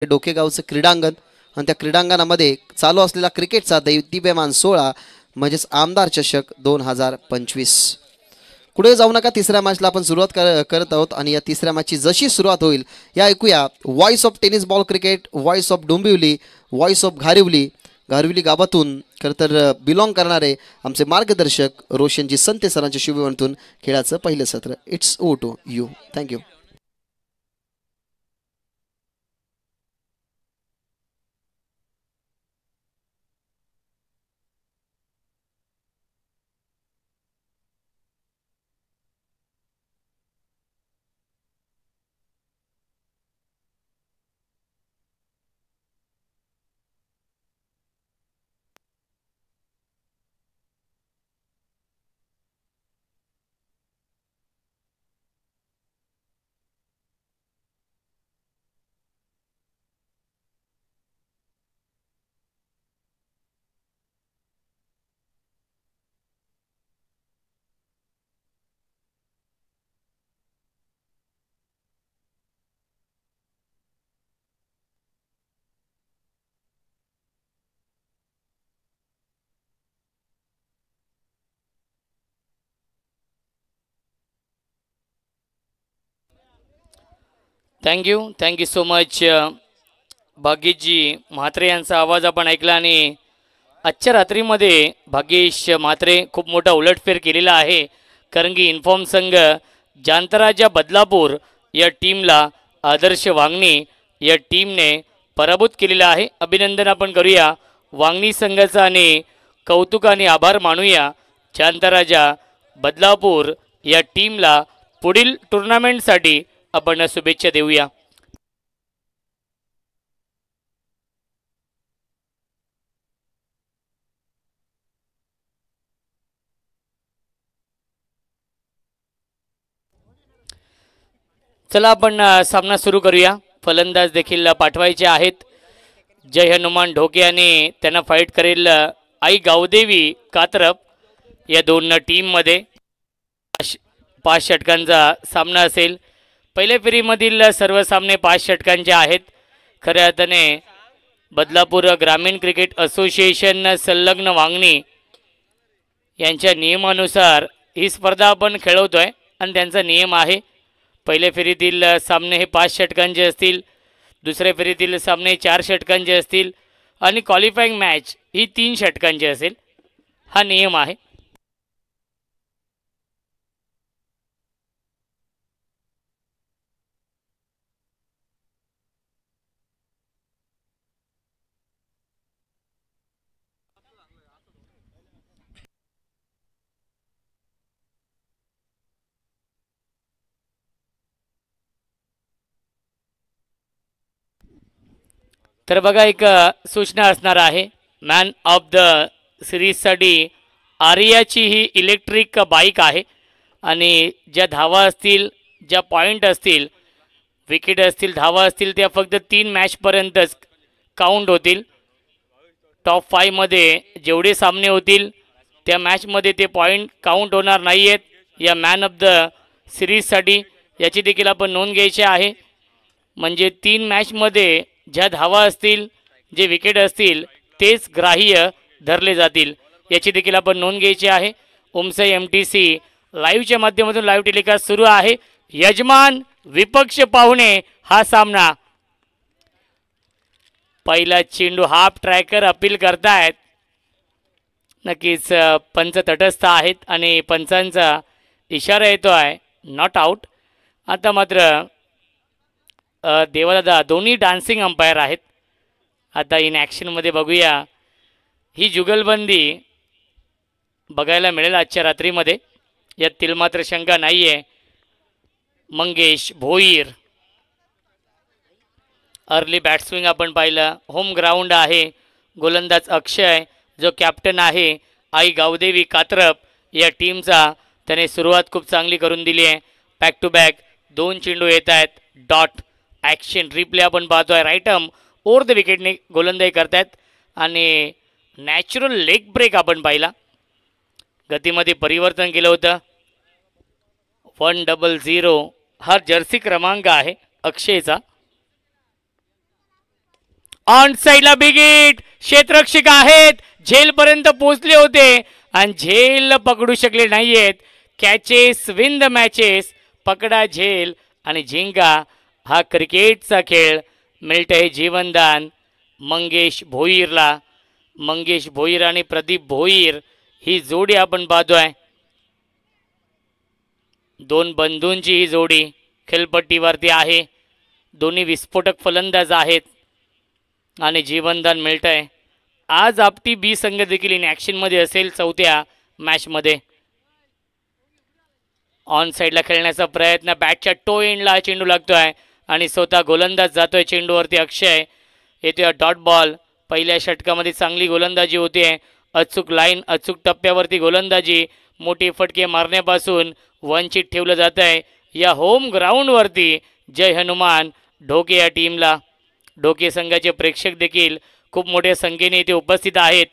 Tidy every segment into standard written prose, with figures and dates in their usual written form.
डोकेगावचं क्रीडांगण आणि त्या क्रीडांगणामध्ये चालू असलेला क्रिकेटचा दैदिप्यमान सोहळा म्हणजेच आमदार चषक 2025. पुढे जाऊ नका, तिसऱ्या मॅचला आपण सुरुवात करत आहोत आणि या तिसऱ्या मॅचची जशी सुरुवात होईल या ऐकूया. Voice of tennis ball cricket, voice of Dombivli, voice of Gharivali गावातून खरं तर बिलॉंग करणारे आमचे मार्गदर्शक रोशनजी संते सरांच्या शुभेच्छातून खेळाचं पहिलं सत्र. It's over to you. Thank you. Thank you so much. भाग्येशजी म्हात्रे यांचा आवाज आपण ऐकला आणि आजच्या रात्रीमध्ये भाग्येश म्हात्रे खूप मोठा उलटफेर केलेला आहे, कारण की इन्फॉर्म संघ जांतराजा बदलापूर या टीमला आदर्श वांगणी या टीमने पराभूत केलेला आहे. अभिनंदन आपण करूया वांगणी संघाचा आणि कौतुक आणि आभार मानूया जांतराजा बदलापूर या टीमला. पुढील टुर्नामेंटसाठी आपण शुभेच्छा देऊया. चला आपण सामना सुरू करूया. फलंदाज देखील पाठवायचे आहेत. जय हनुमान ढोके आणि त्यांना फाईट करेल आई गावदेवी कात्रप या दोन टीममध्ये 5 षटकांचा सामना असेल. पहिल्या फेरीमधील सर्व सामने 5 षटकांचे आहेत. खऱ्या अर्थाने बदलापूर ग्रामीण क्रिकेट असोसिएशन संलग्न वांगणी यांच्या नियमानुसार ही स्पर्धा आपण खेळवतोय आणि त्यांचा नियम आहे. पहिल्या फेरीतील सामने हे 5 षटकांचे असतील, दुसऱ्या फेरीतील सामने 4 षटकांचे असतील आणि क्वालिफाईंग मॅच ही 3 षटकांची असेल. हा नियम आहे. तर बघा, एक सूचना असणार आहे. मॅन ऑफ द सिरीजसाठी आर्याची ही इलेक्ट्रिक बाईक आहे आणि ज्या धावा असतील, ज्या पॉईंट असतील, विकेट असतील, धावा असतील, त्या फक्त 3 मॅचपर्यंतच काउंट होतील. टॉप 5 मध्ये जेवढे सामने होतील त्या मॅचमध्ये ते पॉईंट काउंट होणार नाही आहेत. या मॅन ऑफ द सिरीजसाठी याची देखील आपण नोंद घ्यायची आहे. म्हणजे 3 मॅचमध्ये ज्या धावा असतील, जे विकेट असतील, तेच ग्राह्य धरले जातील. याची देखील आपण नोंद घ्यायची आहे. उमसाई MTC लाईव्हच्या माध्यमातून लाईव्ह टेलिकास्ट सुरू आहे. यजमान विपक्ष पाहुणे हा सामना. पहिला चेंडू हाफ ट्रॅकर अपील करतायत. नक्कीच पंच तटस्थ आहेत आणि पंचांचा इशारा येतो आहे नॉट आऊट. आता मात्र देवदादा दोन्ही डान्सिंग अंपायर आहेत. आता इन ॲक्शनमध्ये बघूया. ही जुगलबंदी बघायला मिळेल आजच्या रात्रीमध्ये, यात तिलमात्र शंका नाही आहे. मंगेश भोईर अर्ली बॅट्सविंग आपण पाहिलं. होम ग्राउंड आहे. गोलंदाज अक्षय जो कॅप्टन आहे आई गावदेवी कात्रप या टीमचा, त्याने सुरुवात खूप चांगली करून दिली आहे. बॅक टू बॅक 2 चेंडू येत आहेत. डॉट ॲक्शन रिप्ले आपण पाहतोय. राईट आर्म ओव्हर द विकेटने गोलंदाजी करतायत आणि नॅचरल लेग ब्रेक आपण पाहिला. गतीमध्ये परिवर्तन केलं होतं. 100 हा जर्सी क्रमांक आहे अक्षयचा. ऑन साईडला बिग हिट, क्षेत्ररक्षक आहेत, झेलपर्यंत पोहोचले होते आणि झेल पकडू शकले नाहीयेत. कॅचेस विन द मॅचेस, पकडा झेल आणि झिंगा. हा क्रिकेटचा खेळ. मिळतंय जीवनदान मंगेश भोईरला. मंगेश भोईर आणि प्रदीप भोईर ही जोडी आपण पाहतोय. दोन बंधूंची ही जोडी खेळपट्टीवरती आहे. दोन्ही विस्फोटक फलंदाज आहेत आणि जीवनदान मिळतंय. आज आपटी बी संघ देखील इन ॲक्शनमध्ये असेल चौथ्या मॅचमध्ये. ऑन साईडला खेळण्याचा प्रयत्न, बॅटच्या टो एंडला चेंडू लागतोय आणि स्वतः गोलंदाज जातोय चेंडूवरती. अक्षय येतोय डॉट बॉल. पहिल्या षटकामध्ये चांगली गोलंदाजी होते. अचूक लाईन, अचूक टप्प्यावरती गोलंदाजी. मोठी फटके मारण्यापासून वंचित ठेवलं जात आहे या होम ग्राउंडवरती. जय हनुमान ढोके या टीमला. ढोके संघाचे प्रेक्षक देखील खूप मोठ्या संख्येने इथे उपस्थित आहेत,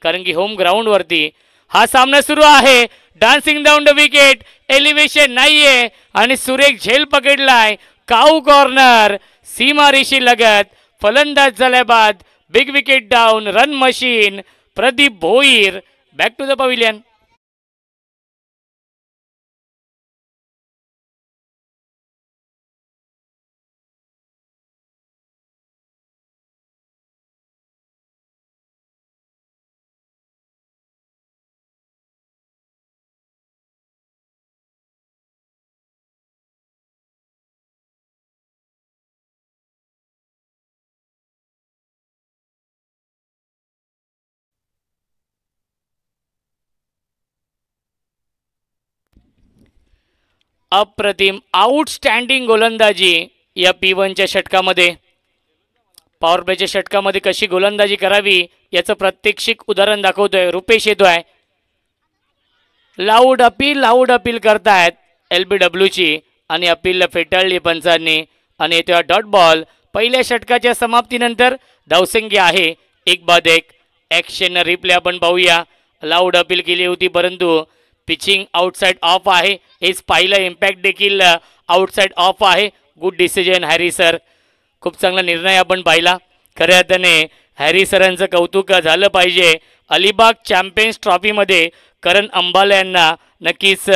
कारण की होम ग्राउंडवरती हा सामना सुरू आहे. Dancing down the wicket, elevation नाहीये आणि सुरेख झेल पकडलाय. काऊ कॉर्नर सीमारेषी लगत. फलंदाज झाल्या बाद big wicket down. Run machine Pradeep Bhoir back to the pavilion. अप्रतिम आउटस्टँडिंग गोलंदाजी या P1च्या षटकामध्ये. पॉवर प्लेच्या षटकामध्ये कशी गोलंदाजी करावी याचं प्रात्यक्षिक उदाहरण दाखवतोय. रुपेश येतोय. लाऊड अपील करतायत LBWची आणि अपीलला फेटाळली पंचांनी आणि येतोय डॉट बॉल. पहिल्या षटकाच्या समाप्तीनंतर धावसंख्या आहे 1-1. ॲक्शन रिप्ले आपण पाहूया. लाऊड अपील केली होती परंतु पिचिंग आउटसाइड ऑफ आहे. हेच पाहिलं. इम्पॅक्ट देखील आउटसाइड ऑफ आहे. Good decision Harry sir. खूप चांगला निर्णय आपण पाहिला. खऱ्या अर्थाने हॅरी सरांचं कौतुक झालं पाहिजे. अलिबाग चॅम्पियन्स ट्रॉफीमध्ये करण अंबाला यांना नक्कीच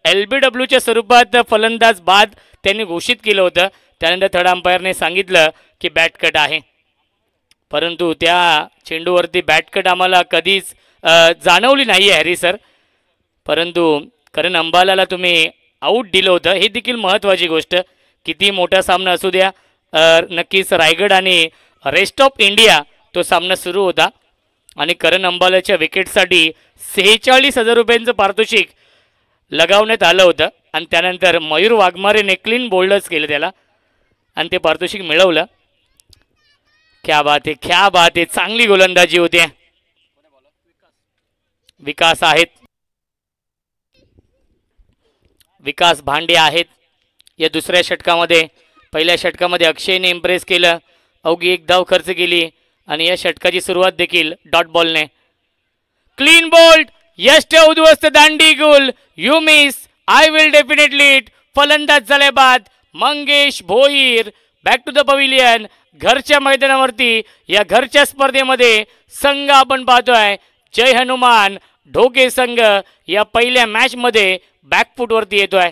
LBWच्या स्वरूपात फलंदाज बाद त्यांनी घोषित केलं होतं. त्यानंतर थर्ड अंपायरने सांगितलं की बॅट कट आहे, परंतु त्या चेंडूवरती बॅट कट आम्हाला कधीच जाणवली नाही आहे हॅरी सर. परंतु करण अंबालाला तुम्ही आऊट दिलं होतं, हे देखील महत्त्वाची गोष्ट. किती मोठा सामना असू द्या, नक्कीच रायगड आणि रेस्ट ऑफ इंडिया तो सामना सुरू होता आणि करण अंबालाच्या विकेटसाठी 46,000 रुपयांचं पारितोषिक लगावण्यात आलं होतं आणि त्यानंतर मयूर वाघमारेने क्लीन बोल्डच केलं त्याला आणि ते पारितोषिक मिळवलं. क्या बात आहे. चांगली गोलंदाजी होते. विकास आहेत, विकास भांडे आहेत या दुसऱ्या षटकामध्ये. पहिल्या षटकामध्ये अक्षयने इम्प्रेस केलं, अवघी 1 धाव खर्च केली आणि या षटकाची सुरुवात देखील डॉट बॉलने. क्लीन बोल्ड, यष्ट उद्ध्वस्त दांडी गुल, you miss, I will definitely it. फलंदाज झाले बाद Mangesh Bhoir. Back to the pavilion. घरच्या मैदानावरती या घरच्या स्पर्धेमध्ये संघ आपण पाहतोय जय हनुमान ढोके संघ या पहिल्या मॅचमध्ये बॅकफूटवरती येतोय.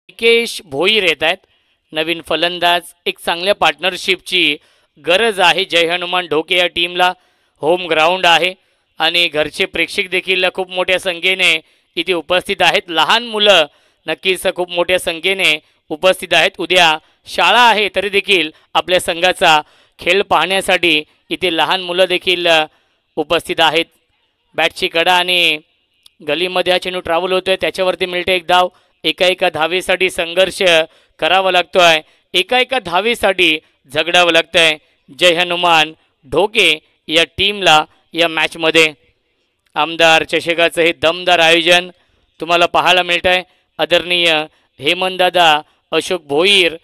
निकेश भोईर येत आहेत. नवीन फलंदाज, एक चांगल्या पार्टनरशिपची गरज आहे जय हनुमान ढोके या टीमला. होम ग्राउंड आहे आणि घरचे प्रेक्षक देखील खूप मोठ्या संख्येने इथे उपस्थित आहेत. लहान मुलं नक्कीच खूप मोठ्या संख्येने उपस्थित आहेत. उद्या शाळा आहे तरी देखील आपल्या संघाचा खेळ पाहण्यासाठी इथे लहान मुलं देखील उपस्थित आहेत. बॅटची कडा आणि गलीमध्ये हा चेंडू ट्रॅव्हल होतोय, त्याच्यावरती मिळते एक धाव. एका धावेसाठी संघर्ष करावा लागतोय, एका धावेसाठी झगडावं लागतंय जय हनुमान ढोके या टीमला या मॅचमध्ये. आमदार चषकाचं हे दमदार आयोजन तुम्हाला पाहायला मिळत आहे. आदरणीय हेमंतदादा अशोक भोईर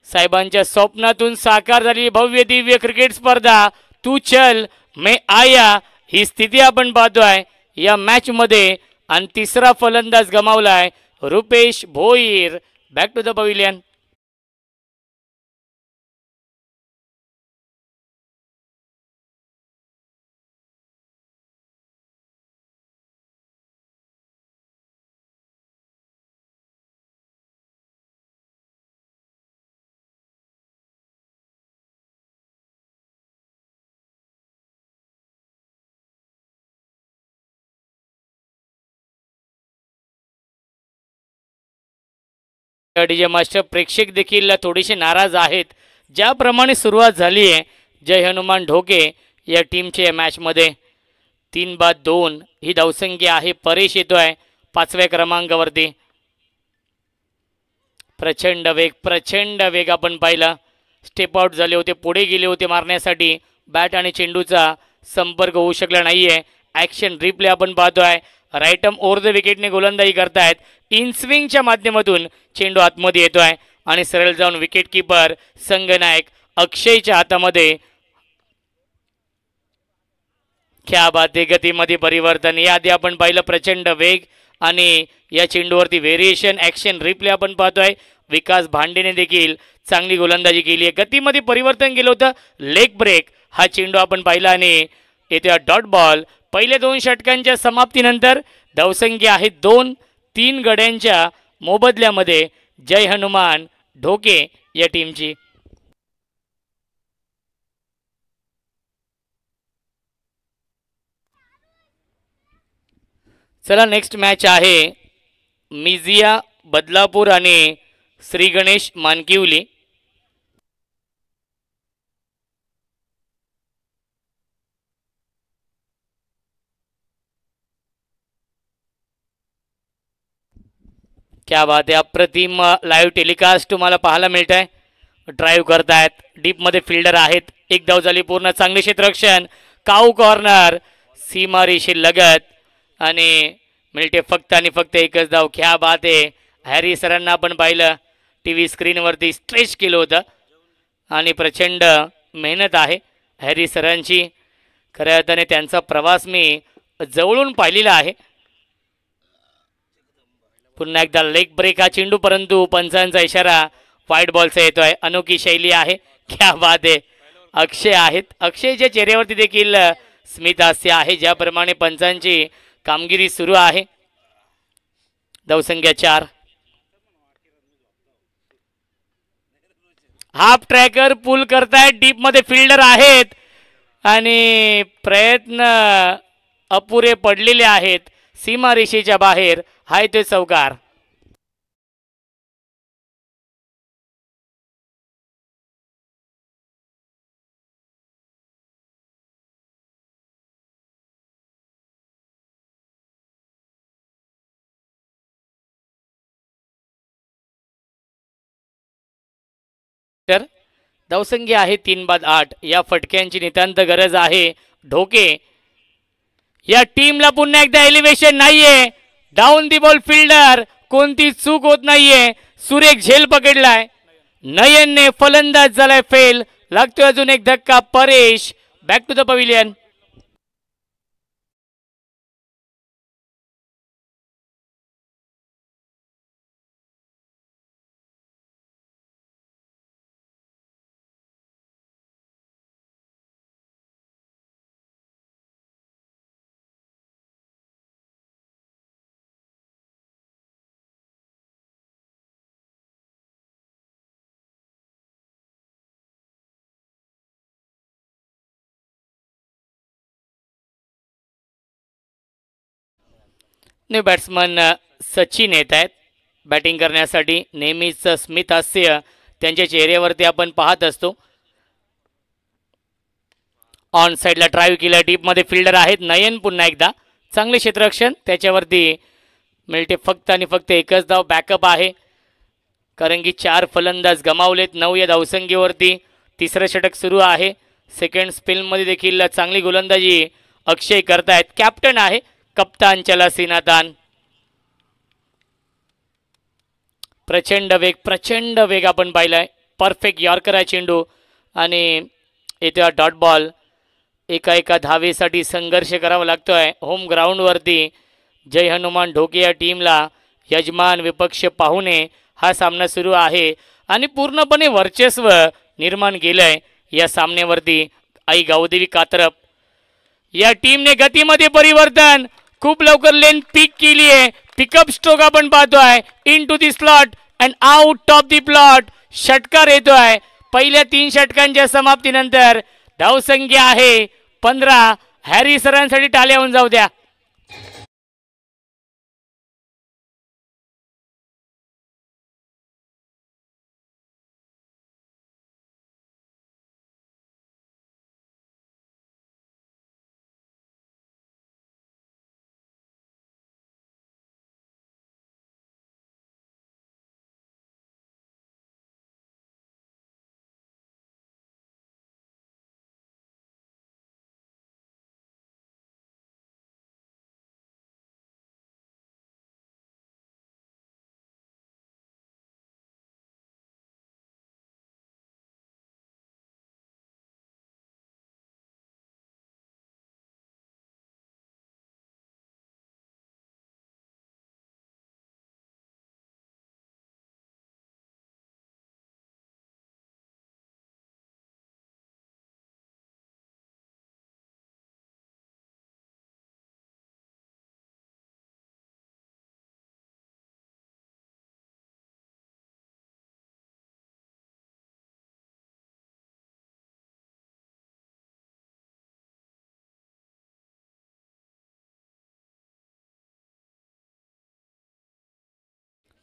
साहेबांच्या स्वप्नातून साकार झालेली भव्य दिव्य क्रिकेट स्पर्धा तू चल मैं आया ही स्थिती आपण पाहतोय या मॅचमध्ये. आणि तिसरा फलंदाज गमावलाय Rupesh Bhoir. Back to the pavilion. DJ master प्रेक्षक देखील थोडेसे नाराज आहेत. ज्याप्रमाणे सुरुवात झाली आहे जय हनुमान ढोके या टीमच्या मॅचमध्ये 3-2 ही धावसंख्या आहे. परेश येतोय 5व्या क्रमांकावरती. प्रचंड वेग आपण पाहिला. स्टेप आउट झाले होते, पुढे गेले होते मारण्यासाठी. बॅट आणि चेंडूचा संपर्क होऊ शकला नाहीये. ॲक्शन रिप्ले आपण पाहतोय. राईटम ओव्हर द विकेटने गोलंदाजी करतायत. इन स्विंगच्या माध्यमातून चेंडू आतमध्ये येतोय आणि सरळ जाऊन विकेट किपर संघनायक अक्षयच्या हातामध्ये. क्या बात आहे, गतीमध्ये परिवर्तन. याआधी आपण पाहिलं प्रचंड वेग आणि या चेंडूवरती व्हेरिएशन. ॲक्शन रिप्ले आपण पाहतोय. विकास भांडेने देखील चांगली गोलंदाजी केली आहे. गतीमध्ये परिवर्तन केलं होतं. लेग ब्रेक हा चेंडू आपण पाहिला आणि येथे डॉट बॉल. पहिल्या 2 षटकांच्या समाप्तीनंतर धावसंख्या आहे 2-3 गड्यांच्या मोबदल्यामध्ये जय हनुमान ढोके या टीमची. चला नेक्स्ट मॅच आहे मिझिया बदलापूर आणि श्री गणेश मानकिवली. क्या बात आहे, अप्रतिम लाईव्ह टेलिकास्ट तुम्हाला पाहायला मिळत आहे. ड्राईव्ह करतायत, डीपमध्ये फिल्डर आहेत. एक धाव झाली पूर्ण. चांगले क्षेत्ररक्षण. काऊ कॉर्नर सीमारेषे लगत आणि मिळते फक्त आणि फक्त एकच धाव. क्या बात आहे. हॅरी सरांना आपण पाहिलं टी व्ही स्क्रीनवरती स्ट्रेच केलं होतं आणि प्रचंड मेहनत आहे हॅरी सरांची. खऱ्या अर्थाने त्यांचा प्रवास मी जवळून पाहिलेला आहे. पुन्हा एकदा लेग ब्रेक हा चेंडू, परंतु पंचांचा इशारा व्हाईट बॉलचा येतोय. अनोखी शैली आहे. क्या बात आहे. अक्षय आहेत. अक्षयच्या चेहऱ्यावरती देखील स्मित हास्य आहे. ज्याप्रमाणे पंचांची कामगिरी सुरू आहे. धावसंख्या 4. हाफ ट्रॅकर पुल करतायत. डीपमध्ये फिल्डर आहेत आणि प्रयत्न अपुरे पडलेले आहेत. सीमारेषेच्या बाहेर हाय ते चौकार. धावसंख्या आहे 3-8. या फटक्यांची नितांत गरज आहे. ढोके या टीमला पुन्हा एकदा एलिव्हेशन नाहीये. डाऊन दी बॉल फिल्डर, कोणती चूक होत नाहीये. सुरेख झेल पकडलाय. नयनने फलंदाज झालाय फेल. लागतोय अजून एक धक्का. Paresh back to the pavilion. New batsman Sachin येत आहेत बॅटिंग करण्यासाठी. नेहमीच स्मित हास्य त्यांच्या चेहऱ्यावरती आपण पाहत असतो. ऑन साईडला ड्राईव्ह केला. डीपमध्ये फिल्डर आहेत. नयन पुन्हा एकदा चांगले क्षेत्ररक्षण, त्याच्यावरती मिळते फक्त आणि फक्त एकच धाव. बॅकअप आहे कारण की 4 फलंदाज गमावलेत 9 या धावसंख्येवरती. तिसरं षटक सुरू आहे. सेकंड स्पेलमध्ये देखील चांगली गोलंदाजी अक्षय करतायत. कॅप्टन आहे कप्तान चला सिनातान. प्रचंड वेग आपण पाहिलाय. परफेक्ट यॉर्कर आहे चेंडू आणि येतो डॉट बॉल. एका धावेसाठी संघर्ष करावा लागतोय होम ग्राउंडवरती. जय हनुमान ढोके या टीमला यजमान विपक्ष पाहुणे हा सामना सुरू आहे आणि पूर्णपणे वर्चस्व निर्माण केलंय या सामन्यावरती. आई गावदेवी कात्रप या टीमने गतीमध्ये परिवर्तन खूप लवकर लेन पिक केली आहे. पिकअप स्ट्रोक आपण पाहतोय. Into the slot and out of the plot. षटकार येतोय. पहिल्या 3 षटकांच्या समाप्तीनंतर धावसंख्या आहे 15. हॅरी सरांसाठी टाळ्या होऊन जाऊ द्या.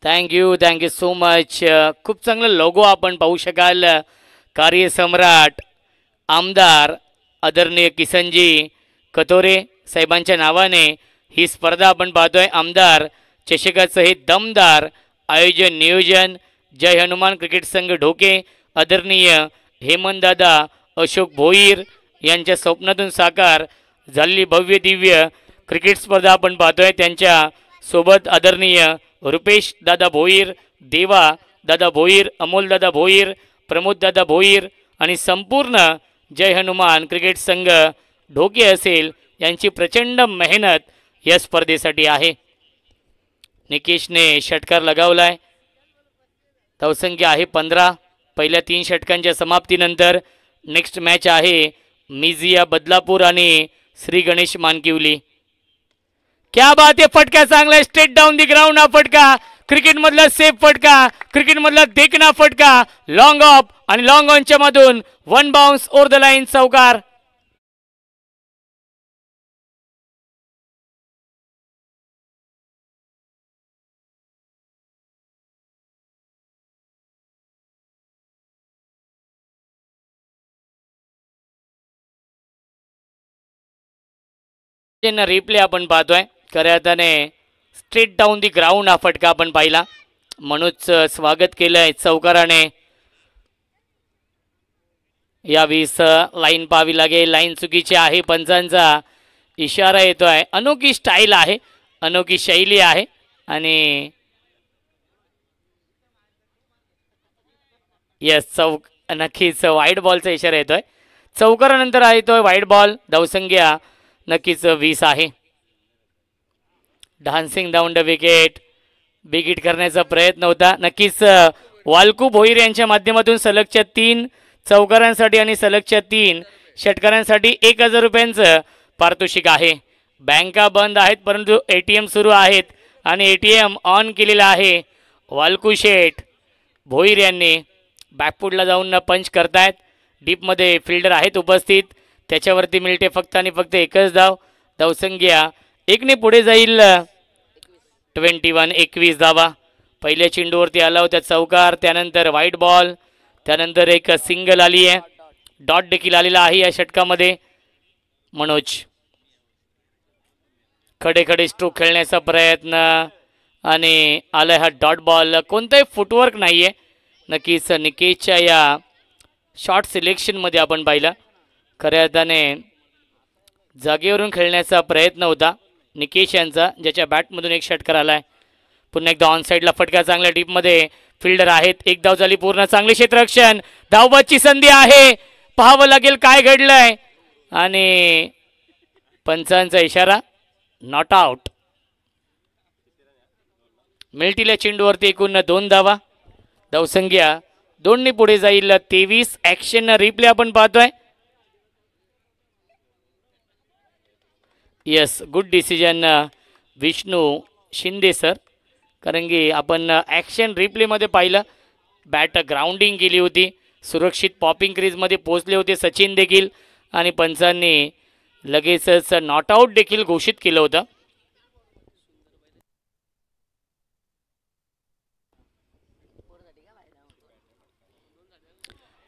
Thank you so much. खूप चांगलं लोगो आपण पाहू शकाल. कार्यसम्राट आमदार आदरणीय किसनजी कतोरे साहेबांच्या नावाने ही स्पर्धा आपण पाहतोय. आमदार चषकाचं हे दमदार आयोजन नियोजन जय हनुमान क्रिकेट संघ ढोके आदरणीय हेमंतदादा अशोक भोईर यांच्या स्वप्नातून साकार झालेली भव्य दिव्य क्रिकेट स्पर्धा आपण पाहतोय. त्यांच्या सोबत आदरणीय रुपेश दादा भोईर, देवा दादा भोईर, अमोल दादा भोईर, प्रमोद दादा भोईर आणि संपूर्ण जय हनुमान क्रिकेट संघ ढोके असेल यांची प्रचंड मेहनत या स्पर्धेसाठी आहे. निकेशने षटकार लगावलाय. धावसंख्या आहे 15. पहिल्या 3 षटकांच्या समाप्तीनंतर नेक्स्ट मॅच आहे मिझिया बदलापूर आणि श्री गणेश मानकिवली. क्या बात आहे. फटका चांगला स्ट्रेट डाऊन दी ग्राउंड. हा फटका क्रिकेट मधला सेफ फटका, क्रिकेट मधला देखना फटका. लॉंग ऑफ आणि लॉंग ऑनच्या मधून 1 बाउन्स ओव्हर द लाईन. चौकार. रिप्ले आपण पाहतोय. खऱ्या अर्थाने स्ट्रेट डाऊन दी ग्राउंड हा फटका आपण पाहिला. मनोज स्वागत केलंय चौकाराने. या 20 लाईन पाहावी लागेल. लाईन चुकीची आहे. पंचांचा इशारा येतोय. अनोखी स्टाईल आहे, अनोखी शैली आहे आणि यस नक्कीच वाईट बॉलचा इशारा येतोय. चौकारानंतर येतोय वाईट बॉल. धावसंख्या नक्कीच 20 आहे. Dancing down the wicket. Big hit करण्याचा प्रयत्न होता. नक्कीच वालकू भोईर यांच्या माध्यमातून सलगच्या 3 चौकारांसाठी आणि सलगच्या 3 षटकारांसाठी 1000 रुपयांचं पारितोषिक आहे. बँका बंद आहेत परंतु ATM सुरू आहेत आणि ATM ऑन केलेला आहे. वालकू शेठ भोईर यांनी बॅकफुटला जाऊन पंच करतायत. डीपमध्ये फिल्डर आहेत उपस्थित. त्याच्यावरती मिळते फक्त आणि फक्त एकच धाव. धावसंख्या 1ने पुढे जाईल. 21 धावा. पहिल्या चेंडूवरती आला होता चौकार, त्यानंतर व्हाईट बॉल, त्यानंतर एक सिंगल आली आहे. डॉट देखील आलेला आहे या षटकामध्ये. मनोज खडे खडे स्ट्रोक खेळण्याचा प्रयत्न आणि आलाय हा डॉट बॉल. कोणताही फुटवर्क नाही आहे. नक्कीच निकेशच्या या शॉट सिलेक्शनमध्ये आपण पाहिलं खऱ्या अर्थाने जागेवरून खेळण्याचा प्रयत्न होता निकेश यांचा, ज्याच्या बॅटमधून एक षटकार आलाय. पुन्हा एकदा ऑन साईडला फटका चांगल्या टीपमध्ये फिल्डर आहेत. एक धाव झाली पूर्ण. चांगले क्षेत्ररक्षण. धावबादची संधी आहे. पाहावं लागेल काय घडलंय. आणि पंचांचा इशारा नॉट आउट. मिळतील या चेंडूवरती एकूण 2 धावा. धावसंख्या 2 पुढे जाईल. 23. ॲक्शन रिप्ले आपण पाहतोय. Yes, good decision Vishnu Shinde sir. कारण की आपण ॲक्शन रिप्लेमध्ये पाहिलं बॅट ग्राउंडिंग केली होती. सुरक्षित पॉपिंग क्रीजमध्ये पोहोचले होते सचिन देखील. आणि पंचांनी लगेचच नॉट आऊट देखील घोषित केलं होतं.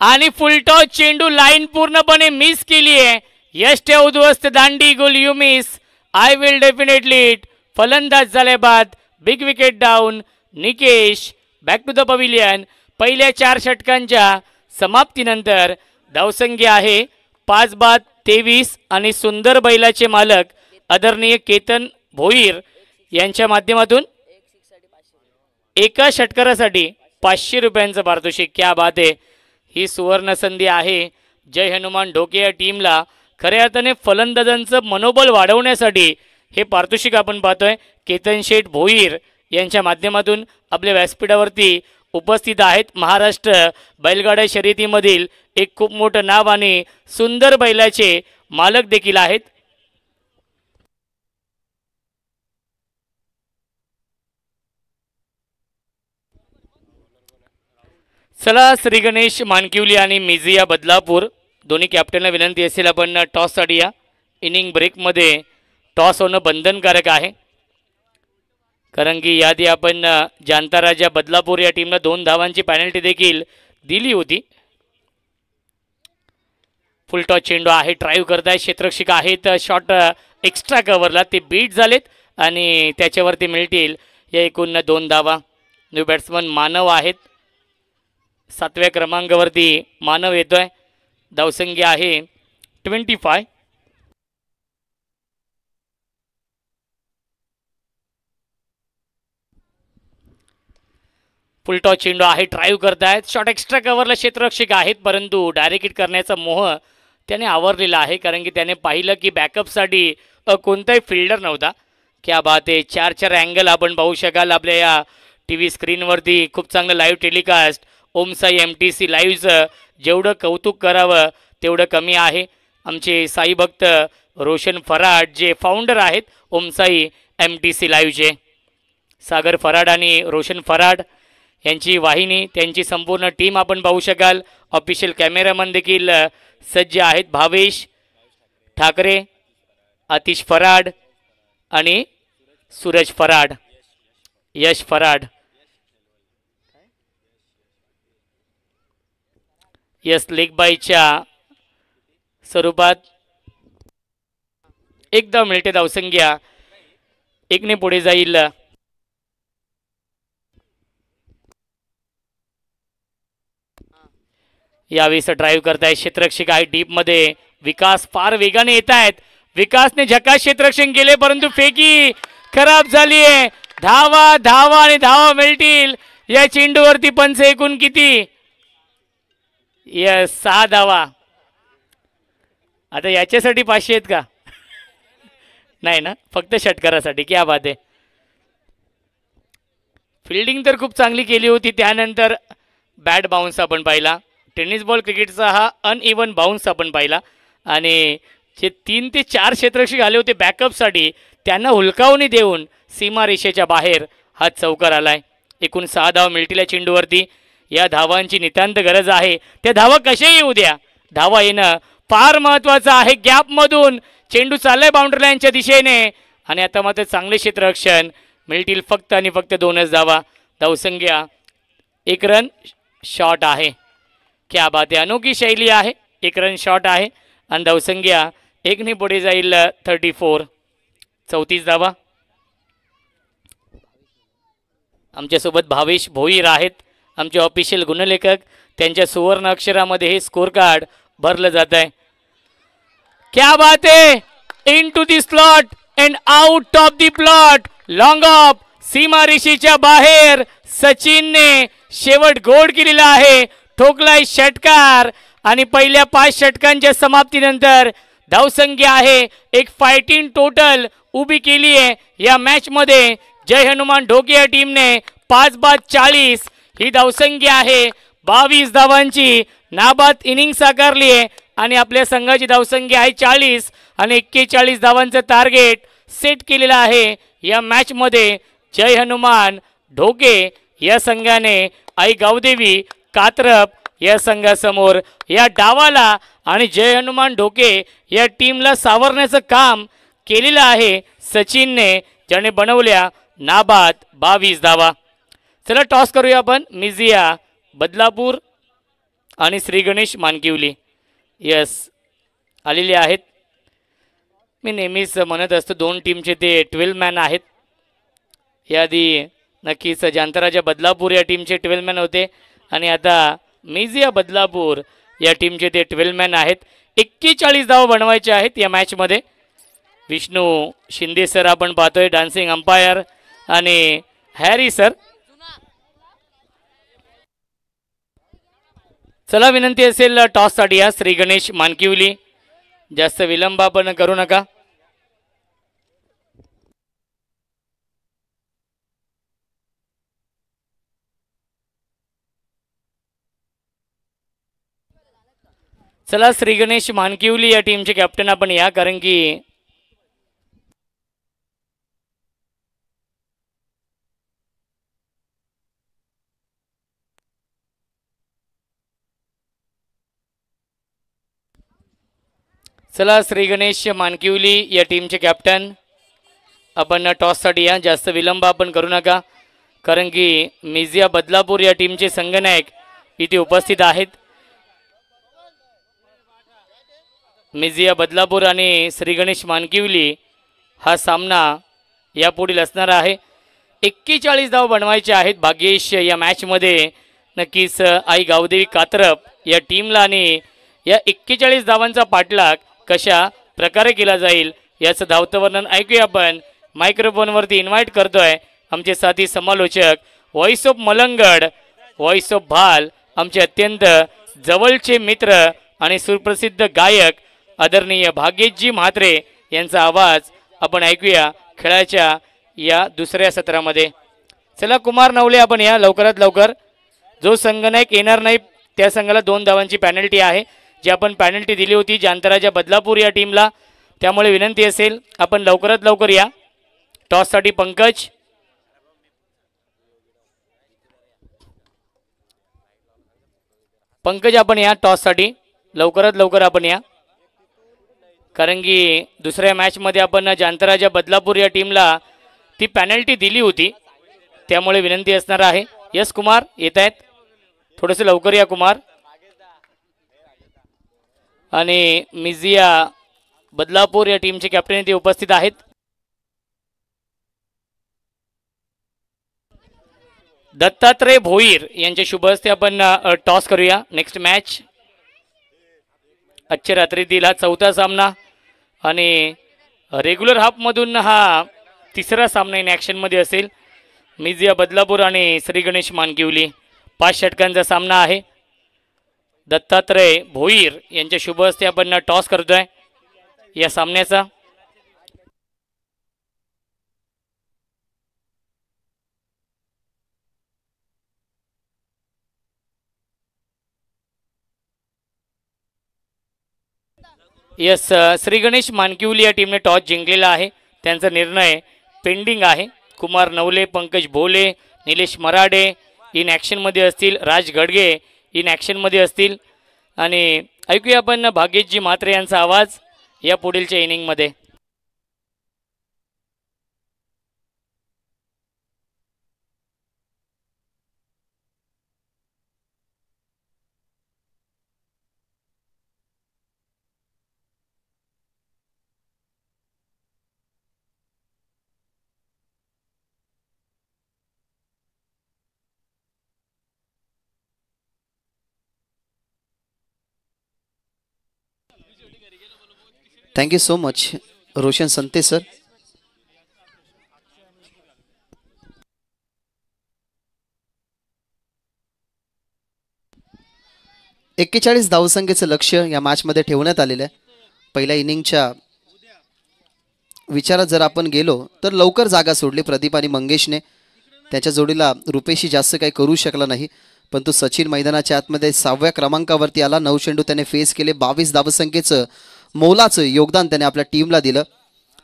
आणि फुलटॉस चेंडू लाईन पूर्णपणे मिस केली आहे. यश ठेव उद्ध्वस्त दांडी गोल you miss. I will definitely it. फलंदाज झाले बाद. Big wicket down. Nikesh back to the pavilion. पहिल्या 4 षटकांच्या समाप्तीनंतर धावसंख्या आहे 5-23 आणि सुंदर बैलाचे मालक आदरणीय केतन भोईर यांच्या माध्यमातून एका षटकारासाठी 500 रुपयांचं पारितोषिक. क्या बात आहे. ही सुवर्ण संधी आहे जय हनुमान ढोके या टीमला खऱ्या अर्थाने फलंदाजांचं मनोबल वाढवण्यासाठी. हे पारितोषिक आपण पाहतोय केतन शेठ भोईर यांच्या माध्यमातून आपल्या व्यासपीठावरती उपस्थित आहेत. महाराष्ट्र बैलगाड्या शर्यतीमधील एक खूप मोठं नाव आणि सुंदर बैलाचे मालक देखील आहेत. चला, श्री गणेश मानकिवली आणि मिझिया बदलापूर दोन्ही कॅप्टनला विनंती असेल आपण टॉससाठी या. इनिंग ब्रेकमध्ये टॉस होणं बंधनकारक आहे. कारण की याआधी आपण जानता राजा बदलापूर या टीमला 2 धावांची पॅनल्टी देखील दिली होती. फुल टॉस चेंडू आहे. ड्राईव्ह करताय क्षेत्ररक्षक आहेत. शॉट एक्स्ट्रा कव्हरला ते बीट झालेत आणि त्याच्यावरती मिळतील या एकूण 2 धावा. न्यू बॅट्समन मानव आहेत. 7व्या क्रमांकावरती मानव येतोय. धावसंख्या आहे 25. फुलटॉस चेंडू आहे. ड्राईव्ह करतायत. शॉट एक्स्ट्रा कव्हरला क्षेत्ररक्षक आहेत परंतु डायरेक्ट हिट करण्याचा मोह त्याने आवरलेला आहे. कारण की त्याने पाहिलं की बॅकअपसाठी कोणताही फिल्डर नव्हता. क्या बात आहे. 4 अँगल आपण पाहू शकाल आपल्या या टी व्ही स्क्रीनवरती. खूप चांगलं लाईव्ह टेलिकास्ट. ओमसाई MTC लाईव्हचं जेवढं कौतुक करावं तेवढं कमी आहे. आमचे साई भक्त रोशन फराड जे फाउंडर आहेत ओमसाई MTC लाईव्हचे, सागर फराड आणि रोशन फराड यांची वाहिनी, त्यांची संपूर्ण टीम आपण पाहू शकाल. ऑफिशियल कॅमेरामन देखील सज्ज आहेत. भावेश ठाकरे, आतिश फराड आणि सूरज फराड, यश फराड. यस लेग बायच्या स्वरूपात एकदा मिळते. धावसंख्या 1 पुढे जाईल. यावेळेस ड्राईव्ह करतायत क्षेत्ररक्षक आहे डीपमध्ये. विकास फार वेगाने येत आहेत. विकासने झकास क्षेत्ररक्षण केले परंतु फेकी खराब झाली आहे. धावा धावा आणि धावा मिळतील या चेंडूवरती. पंच एकूण किती? यस 6 धावा. आता याच्यासाठी 500 आहेत का? नाही ना, फक्त षटकारासाठी. क्या बात आहे. फिल्डिंग तर खूप चांगली केली होती. त्यानंतर बॅट बाउन्स आपण पाहिला. टेनिस बॉल क्रिकेटचा हा अनइव्हन बाउन्स आपण पाहिला आणि जे 3 ते 4 क्षेत्ररक्षक आले होते बॅकअपसाठी त्यांना हुलकावणी देऊन सीमारेषेच्या बाहेर हा चौकार आलाय. एकूण 6 धावा मिळतील या चेंडूवरती. या धावांची नितांत गरज आहे. त्या धावा कशा येऊ द्या, धावा येणं फार महत्त्वाचं आहे. गॅपमधून चेंडू चाललाय बाउंड्री लाईनच्या दिशेने आणि आता मात्र चांगले क्षेत्ररक्षण. मिळतील फक्त आणि फक्त 2च धावा. धावसंख्या 1 रन शॉट आहे. क्या बात आहे. अनोखी शैली आहे. 1 रन शॉट आहे आणि धावसंख्या 1 पुढे जाईल 34. 34 धावा. आमच्यासोबत भावेश भोईर आहेत, आमचे ऑफिशियल गुणलेखक. त्यांच्या सुवर्ण अक्षरामध्ये हे स्कोर कार्ड भरलं जात आहे. क्या बात है, into the slot and out of the plot. Long off सीमारेषेच्या बाहेर सचिनने शेवट गोड केलेला आहे. ठोकलाय षटकार आणि पहिल्या 5 षटकांच्या समाप्तीनंतर धावसंख्या आहे एक फायटिंग टोटल उभी केली आहे या मॅच मध्ये. जय हनुमान ढोके या टीमने 5 बाद 40 ही धावसंख्या आहे. 22 धावांची नाबाद इनिंग साकारली आहे आणि आपल्या संघाची धावसंख्या आहे 40 आणि 41 धावांचं टार्गेट सेट केलेलं आहे या मॅच मध्ये. जय हनुमान ढोके या संघाने आई गावदेवी कात्रप या संघासमोर या डावाला आणि जय हनुमान ढोके या टीमला सावरण्याचं काम केलेलं आहे सचिनने, ज्याने बनवल्या नाबाद 22 धावा. चला टॉस करूया आपण. मिझिया बदलापूर आणि श्री गणेश मानकिवली यस आलेले आहेत. मी नेहमीच म्हणत असतो 2 टीमचे ते 12 मॅन आहेत. याआधी नक्कीच जांतराच्या बदलापूर या टीमचे 12 मॅन होते आणि आता मिझिया बदलापूर या टीमचे ते 12 मॅन आहेत. 41 धावा बनवायचे आहेत या मॅचमध्ये. विष्णू शिंदे सर आपण पाहतोय डान्सिंग अंपायर आणि हॅरी सर. चला विनंती असेल टॉससाठी या श्री गणेश मानकिवली, जास्त विलंब आपण करू नका. चला श्री गणेश मानकिवली या टीमचे कॅप्टन आपण या, कारण की चला श्री गणेश मानकिवली या टीमचे कॅप्टन आपण टॉससाठी या, जास्त विलंब आपण करू नका, कारण की मिझिया बदलापूर या टीमचे संघनायक इथे उपस्थित आहेत. मिझिया बदलापूर आणि श्री गणेश मानकिवली हा सामना यापुढील असणार आहे. 41 धाव बनवायचे आहेत भाग्येश या मॅचमध्ये. नक्कीच आई गावदेवी कात्रप या टीमला आणि या 41 धावांचा पाठलाग कशा प्रकारे केला जाईल याचं धावतं वर्णन ऐकूया आपण. मायक्रोफोनवरती इन्व्हाइट करतोय आमचे साथी समालोचक, voice of Malangad, voice of भाल, आमचे अत्यंत जवळचे मित्र आणि सुप्रसिद्ध गायक आदरणीय भाग्येशजी म्हात्रे यांचा आवाज आपण ऐकूया खेळाच्या या दुसऱ्या सत्रामध्ये. चला कुमार नवले आपण या लवकरात लवकर. जो संघनायक येणार नाही त्या संघाला 2 धावांची पॅनल्टी आहे, जी आपण पॅनल्टी दिली होती जांतराच्या बदलापूर या टीमला. त्यामुळे विनंती असेल आपण लवकरात लवकर या. टॉससाठी पंकज, पंकज आपण या टॉससाठी लवकरात लवकर आपण या, कारण की दुसऱ्या मॅचमध्ये आपण जांतराच्या बदलापूर या टीमला ती पॅनल्टी दिली होती. त्यामुळे विनंती असणार आहे. यस कुमार येत आहेत, थोडंसं लवकर या कुमार. आणि मिझिया बदलापूर या टीमचे कॅप्टन ते उपस्थित आहेत. दत्तात्रय भोईर यांच्या शुभ हस्ते आपण टॉस करूया. नेक्स्ट मॅच आजच्या रात्रीतील हा 4था सामना आणि रेग्युलर हाफमधून हा 3रा सामना इन ॲक्शनमध्ये असेल. मिझिया बदलापूर आणि श्री गणेश मानकिवली 5 षटकांचा सामना आहे. दत्तात्रय भोईर यांच्या शुभ हस्ते आपण टॉस करतोय या सामन्याचा. यस श्री गणेश मानकिवली या टीमने टॉस जिंकलेला आहे. त्यांचा निर्णय पेंडिंग आहे. कुमार नवले, पंकज भोले, निलेश मराडे इन ॲक्शनमध्ये असतील, राज गडगे इन ॲक्शनमध्ये असतील. आणि ऐकूया आपण भाग्येशजी म्हात्रे यांचा आवाज या पुढीलच्या इनिंगमध्ये. Thank you so much Roshan संते sir. एक्केचाळीस धावसंख्येचं लक्ष या मॅचमध्ये ठेवण्यात आलेलं आहे. पहिल्या इनिंगच्या विचारात जर आपण गेलो तर लवकर जागा सोडली प्रदीप आणि मंगेशने. त्याच्या जोडीला रुपेशी जास्त काही करू शकला नाही, पण तो सचिन मैदानाच्या आतमध्ये 6व्या क्रमांकावरती आला. 9 चेंडू त्याने फेस केले. 22 धावसंख्येचं मोलाचं योगदान त्याने आपल्या टीमला दिलं.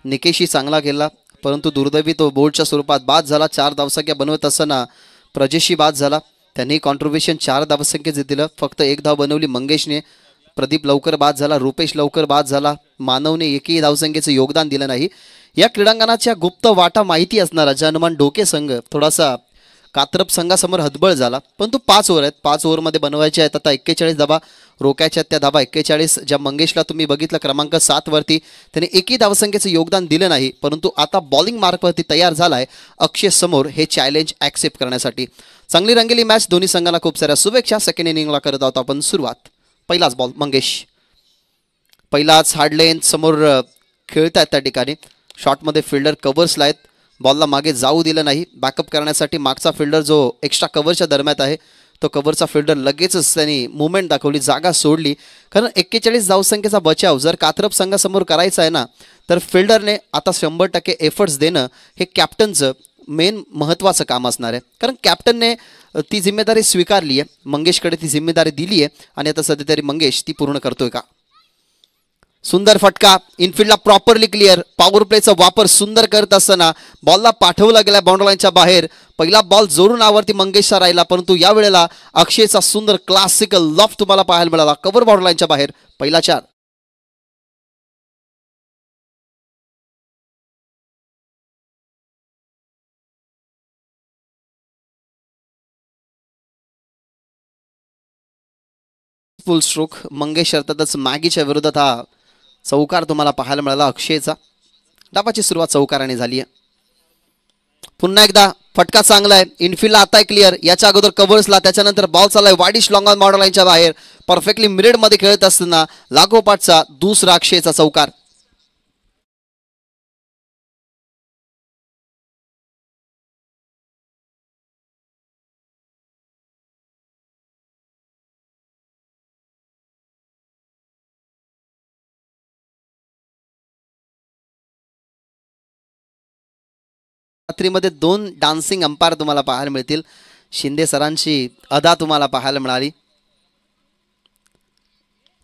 निकेशही चांगला केला, परंतु दुर्दैवी तो बोल्डच्या स्वरूपात बाद झाला. 4 धावसंख्या बनवत असताना प्रजेशही बाद झाला. त्यांनी कॉन्ट्रीब्युशन 4 धावसंख्येचं दिलं. फक्त 1 धाव बनवली मंगेशने. प्रदीप लवकर बाद झाला. रुपेश लवकर बाद झाला. मानवने एकही धावसंख्येचं योगदान दिलं नाही. या क्रीडांगणाच्या गुप्त वाटा माहिती असणारा जनमान डोके संघ थोडासा कात्रप संघासमोर हतबल झाला, पण तो 5 ओव्हर आहेत. 5 ओव्हरमध्ये बनवायचे आहेत आता 41 धाबा. रोकायच्या त्या धाबा 41. ज्या मंगेशला तुम्ही बघितलं क्रमांक 7 वरती, त्याने एकही धावसंख्येचं योगदान दिलं नाही, परंतु आता बॉलिंग मार्कवरती तयार झाला आहे अक्षय समोर हे चॅलेंज ॲक्सेप्ट करण्यासाठी. चांगली रंगलेली मॅच. दोन्ही संघाला खूप साऱ्या शुभेच्छा. सेकंड इनिंगला करत आहोत आपण सुरुवात. पहिलाच बॉल मंगेश. पहिलाच हार्ड लेन समोर खेळत आहेत त्या ठिकाणी. शॉटमध्ये फिल्डर कव्हर्सला आहेत. बॉलला मागे जाऊ दिलं नाही. बॅकअप करण्यासाठी मागचा फिल्डर जो एक्स्ट्रा कव्हरच्या दरम्यान आहे, तो कव्हरचा फिल्डर लगेचच त्यांनी मुवमेंट दाखवली, जागा सोडली. कारण 41 धावसंख्येचा बचाव जर कात्रप संघासमोर करायचा आहे ना, तर फिल्डरने आता 100% एफर्ट्स देणं हे कॅप्टनचं मेन महत्त्वाचं काम असणार आहे. कारण कॅप्टनने ती जिम्मेदारी स्वीकारली आहे, मंगेशकडे ती जिम्मेदारी दिली आहे आणि आता सध्या तरी मंगेश ती पूर्ण करतोय का. सुंदर फटका. इनफिल्डला प्रॉपरली क्लिअर. पॉवर प्लेचा वापर सुंदर करत असताना बॉलला पाठवला गेला बाउंड्री लाईनच्या बाहेर. पहिला बॉल जोरून आवरती मंगेशचा राहिला, परंतु यावेळेला अक्षयचा सुंदर क्लासिकल लॉफ्ट तुम्हाला पाहायला मिळाला. कव्हर बाउंड्री लाईनच्या बाहेर. पहिला 4. फुल स्ट्रोक. मंगेश अर्थातच मॅगीच्या विरोधात हा चौकार तुम्हाला पाहायला मिळाला अक्षयचा. डाबाची सुरुवात चौकाराने झाली आहे. पुन्हा एकदा फटका चांगला आहे. इनफिल्डला आता क्लिअर. याच्या अगोदर कव्हर्सला, त्याच्यानंतर बॉल चाललाय वाडिश लॉंग ऑन बॉर्डर लाईनच्या बाहेर. परफेक्टली मिरेडमध्ये खेळत असताना लागोपाठचा दुसरा अक्षयचा चौकार. रात्रीमध्ये 2 डान्सिंग अंपायर तुम्हाला पाहायला मिळतील. शिंदे सरांची अदा तुम्हाला पाहायला मिळाली.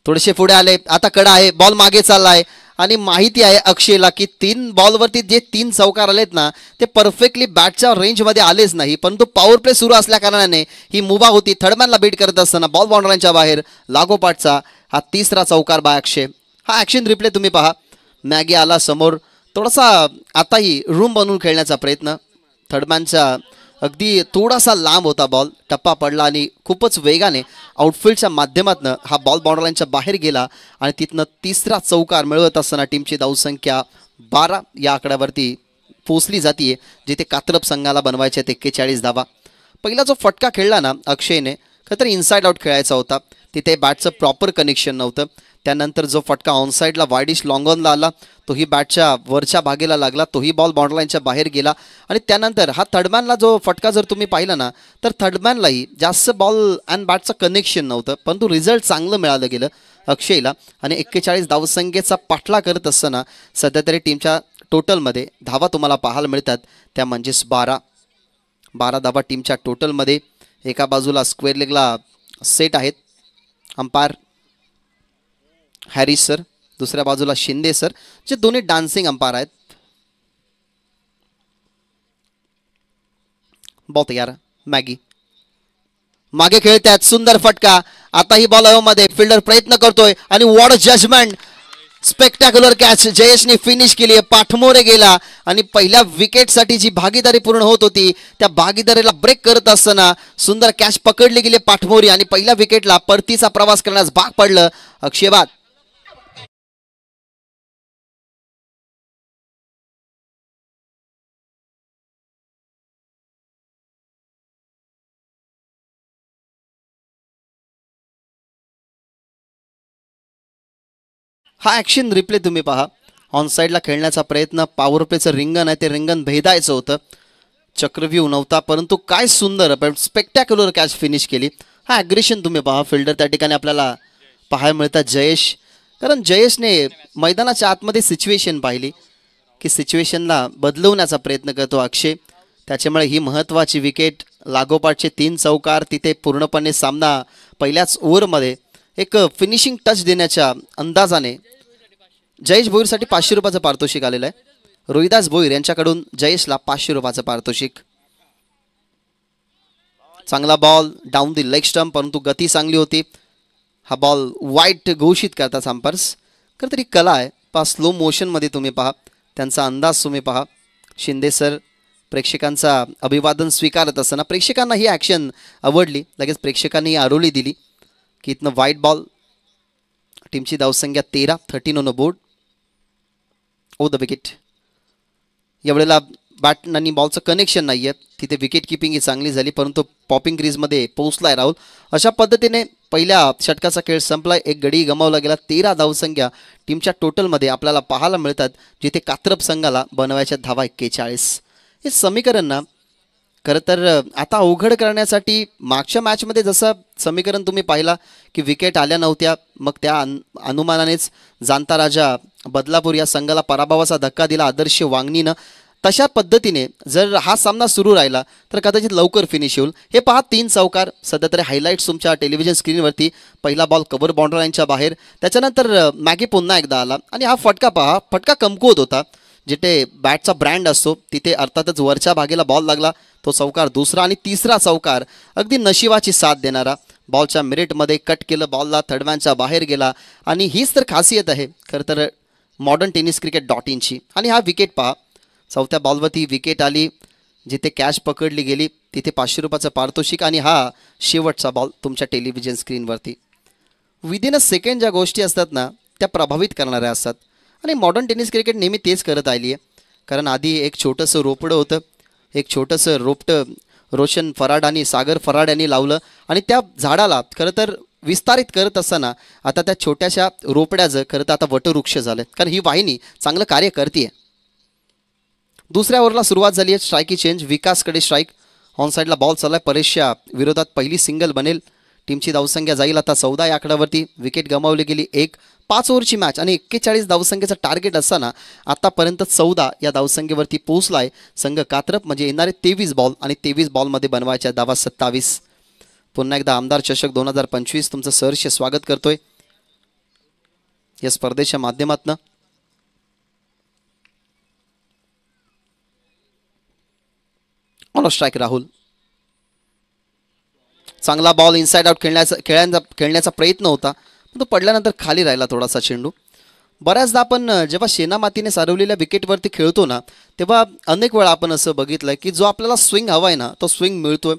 थोडेसे पुढे आले. आता कडा आहे. बॉल मागे चाललाय आणि माहिती आहे अक्षयला की 3 बॉलवरती जे 3 चौकार आलेत ना, ते परफेक्टली बॅटच्या रेंजमध्ये आलेच नाही, परंतु पॉवर प्ले सुरू असल्या कारणाने ही मुभा होती. थर्डमॅनला बीट करत असताना बॉल बाउंड्रीच्या बाहेर. लागोपाठचा हा तिसरा चौकार बाय अक्षय. हा ॲक्शन रिप्ले तुम्ही पहा. मॅगी आला समोर. थोडासा आताही रूम बनवून खेळण्याचा प्रयत्न. थर्डमॅनचा अगदी थोडासा लांब होता बॉल. टप्पा पडला आणि खूपच वेगाने आउटफील्डच्या माध्यमातून हा बॉल बाउंड्री लाईनच्या बाहेर गेला आणि तिथनं तिसरा चौकार मिळवत असताना टीमची धावसंख्या 12 या आकड्यावरती पोचली जाते, जिथे कात्रप संघाला बनवायचे 41 धावा. पहिला जो फटका खेळला ना अक्षयने, खरं तर इनसाइड आउट खेळायचा होता. तिथे बॅटचं प्रॉपर कनेक्शन नव्हतं. त्यानंतर जो फटका ऑनसाईडला वायडिश लॉंगॉनला आला, तोही बॅटच्या वरच्या भागेला लागला. तोही बॉल बाउंड्री लाईनच्या बाहेर गेला. आणि त्यानंतर हा थर्डमॅनला जो फटका जर तुम्ही पाहिला ना, तर थर्डमॅनलाही जास्त बॉल अँड बॅटचं कनेक्शन नव्हतं, परंतु रिझल्ट चांगलं मिळालं गेलं अक्षयला. आणि 41 धावसंख्येचा पाठला करत असताना सध्या तरी टीमच्या टोटलमध्ये धावा तुम्हाला पाहायला मिळतात, त्या म्हणजेच 12 धावा टीमच्या टोटलमध्ये. एका बाजूला स्क्वेअर लेगला सेट आहेत अंपायर हॅरिस सर, दुसऱ्या बाजूला शिंदे सर, जे दोन्ही डान्सिंग अंपायर आहेत. बॉल तयार. मॅगी मागे खेळतात. सुंदर फटका. आता ही बॉल मध्ये फिल्डर प्रयत्न करतोय आणि what judgement. Spectacular catch जयेशने finish केली आहे. पाठमोरे गेला आणि पहिल्या विकेटसाठी जी भागीदारी पूर्ण होत होती त्या भागीदारीला ब्रेक करत असताना सुंदर कॅच पकडली गेली पाठमोरी आणि पहिल्या विकेटला परतीचा प्रवास करण्यास भाग पडलं अक्षयबाद. हा ॲक्शन रिप्ले तुम्ही पहा. ऑन साईडला खेळण्याचा प्रयत्न, पॉवर प्लेचं रिंगण आहे ते रिंगण भेदायचं होतं, चक्रव्यूह नव्हता, परंतु काय सुंदर पण स्पेक्टॅक्युलर कॅच फिनिश केली. हा ॲग्रेशन तुम्ही पहा फिल्डर त्या ठिकाणी आपल्याला पाहायला मिळतात जयेश. कारण जयेशने मैदानाच्या आतमध्ये सिच्युएशन पाहिली की सिच्युएशनला बदलवण्याचा प्रयत्न करतो अक्षय. त्याच्यामुळे ही महत्त्वाची विकेट, लागोपाठचे 3 चौकार, तिथे पूर्णपणे सामना पहिल्याच ओव्हरमध्ये एक फिनिशिंग टच देण्याच्या अंदाजाने जयेश भोईरसाठी 500 रुपयाचं पारितोषिक आलेलं आहे. रोहिदास भोईर यांच्याकडून जयेशला 500 रुपयाचं पारितोषिक. चांगला ball down the leg stump, परंतु गती चांगली होती. हा बॉल वाईट घोषित करतात अंपायर्स. खरं तरी कला आहे पहा, स्लो मोशनमध्ये तुम्ही पहा, त्यांचा अंदाज तुम्ही पहा. शिंदे सर प्रेक्षकांचा अभिवादन स्वीकारत असताना प्रेक्षकांना ही ॲक्शन आवडली. लगेच प्रेक्षकांनी आरोली दिली की इथनं वाईट बॉल. टीमची धावसंख्या 13, 13 on a board. Oh the wicket. यावेळेला बॅट आणि बॉलचं कनेक्शन नाही आहे, तिथे विकेट किपिंग ही चांगली झाली, परंतु पॉपिंग क्रीजमध्ये पोहोचलाय राहुल. अशा पद्धतीने पहिल्या षटकाचा खेळ संपलाय. एक गडी गमावला गेला. 13 धावसंख्या टीमच्या टोटलमध्ये आपल्याला पाहायला मिळतात, जिथे कात्रप संघाला बनवायच्या धावा 41. हे समीकरण ना खरं तर आता अवघड करण्यासाठी मागच्या मॅचमध्ये जसं समीकरण तुम्ही पाहिला की विकेट आल्या नव्हत्या, मग त्या अनुमानानेच जाणता राजा बदलापूर या संघाला पराभवाचा धक्का दिला आदर्श वांगणीनं. तशा पद्धतीने जर हा सामना सुरू राहिला तर कदाचित लवकर फिनिश होईल. हे पहा 3 चौकार, सध्या तरी हायलाईट्स तुमच्या टेलिव्हिजन स्क्रीनवरती. पहिला बॉल कव्हर बाउंड्री लाईनच्या बाहेर, त्याच्यानंतर मॅगी पुन्हा एकदा आला आणि हा फटका पहा, फटका कमकुवत होता. जिथे बॅटचा ब्रँड असतो तिथे अर्थातच वरच्या भागेला बॉल लागला. तो चौकार दुसरा आणि तिसरा चौकार अगदी नशिबाची साथ देणारा. बॉलच्या मिरिटमध्ये कट केलं, बॉलला थर्डमॅनच्या बाहेर गेला. आणि हीच तर खासियत आहे खरं तर मॉडर्न टेनिस क्रिकेट .inची. आणि हा विकेट पहा, 4थ्या बॉलवरती विकेट आली, जिथे कॅच पकडली गेली तिथे 500 रुपयाचं पारितोषिक. आणि हा शेवटचा बॉल तुमच्या टेलिव्हिजन स्क्रीनवरती. विदिन अ सेकंड ज्या गोष्टी असतात ना त्या प्रभावित करणाऱ्या असतात, आणि मॉडर्न टेनिस क्रिकेट नेहमी तेच करत आली आहे. कारण आधी एक छोटंसं रोपडं होतं, एक छोटंसं रोपटं रोशन फराड आणि सागर फराड यांनी लावलं, आणि त्या झाडाला खरं तर विस्तारित करत असताना आता त्या छोट्याशा रोपड्याचं खरं तर आता वटवृक्ष झालं, कारण ही वाहिनी चांगलं कार्य करते. दुसऱ्या ओव्हरला सुरुवात झाली आहे. स्ट्राईकी चेंज, विकासकडे स्ट्राईक. ऑन साईडला बॉल चालला आहे, परेशच्या विरोधात पहिली सिंगल बनेल. टीमची धावसंख्या जाईल आता 14 या आकड्यावरती. विकेट गमावली गेली. 5 ओव्हरची मॅच आणि 41 धावसंख्येचा टार्गेट असताना आतापर्यंत 14 या धावसंख्येवरती पोहोचला आहे संघ कात्रप. म्हणजे येणारे 23 बॉल आणि 23 बॉलमध्ये बनवायच्या धावा 27. पुन्हा एकदा आमदार चषक 2025 तुमचं सहर्ष स्वागत करतोय या स्पर्धेच्या माध्यमातून. On strike Rahul. चांगला बॉल इनसाइड आउट खेळण्याचा प्रयत्न होता, पण तो पडल्यानंतर खाली राहिला थोडासा चेंडू. बऱ्याचदा आपण जेव्हा शेनामातीने सारवलेल्या विकेटवरती खेळतो ना, तेव्हा अनेक वेळा आपण असं बघितलं की जो आपल्याला स्विंग हवा आहे ना तो स्विंग मिळतोय,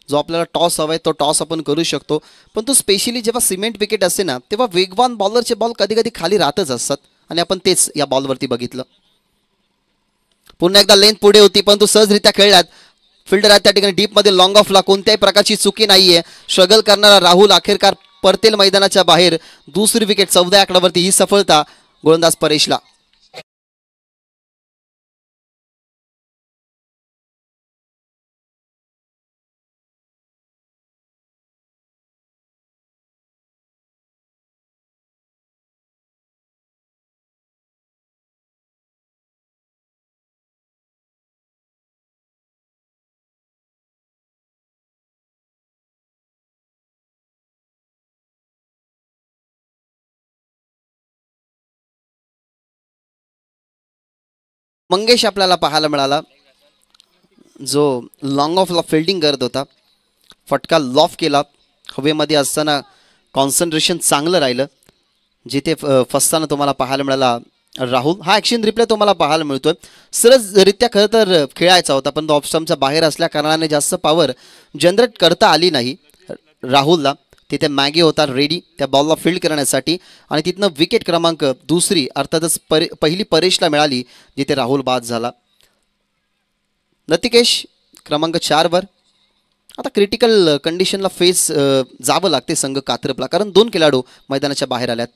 जो आपल्याला टॉस हवा आहे तो टॉस आपण करू शकतो. पण तो स्पेशली जेव्हा सिमेंट विकेट असते ना तेव्हा वेगवान बॉलरचे बॉल कधी कधी खाली राहतच असतात, आणि आपण तेच या बॉलवरती बघितलं. पुन्हा एकदा लेंथ पुढे होती, पण तो सहजरित्या खेळल्यात. फिल्डर आहे त्या ठिकाणी डीपमध्ये लॉंग ऑफला कोणत्याही प्रकारची चुकी नाहीये. स्ट्रगल करणारा राहुल अखेरकार परतेल मैदानाच्या बाहेर. दुसरी विकेट 14 आकड्यावरती, ही सफलता गोलंदाज परेशला. मंगेश आपल्याला पाहायला मिळाला, जो लॉंग ऑफला फिल्डिंग करत होता. फटका लॉफ केला. हवेमध्ये असताना कॉन्सन्ट्रेशन चांगलं राहिलं. जिथे फसताना तुम्हाला पाहायला मिळाला राहुल. हा ॲक्शन रिप्ले तुम्हाला पाहायला मिळतोय. सहजरित्या खरं तर खेळायचा होता, पण तो ऑफस्टम्पच्या बाहेर असल्या कारणाने जास्त पॉवर जनरेट करता आली नाही राहुलला. तिथे मॅगी होता रेडी त्या बॉलला फील्ड करण्यासाठी, आणि तिथनं विकेट क्रमांक दुसरी अर्थातच पहिली परेशला मिळाली, जिथे राहुल बाद झाला. नतिकेश क्रमांक 4 वर. आता क्रिटिकल कंडिशनला फेस जावं लागते संघ कात्रपला, कारण 2 खेळाडू मैदानाच्या बाहेर आल्यात.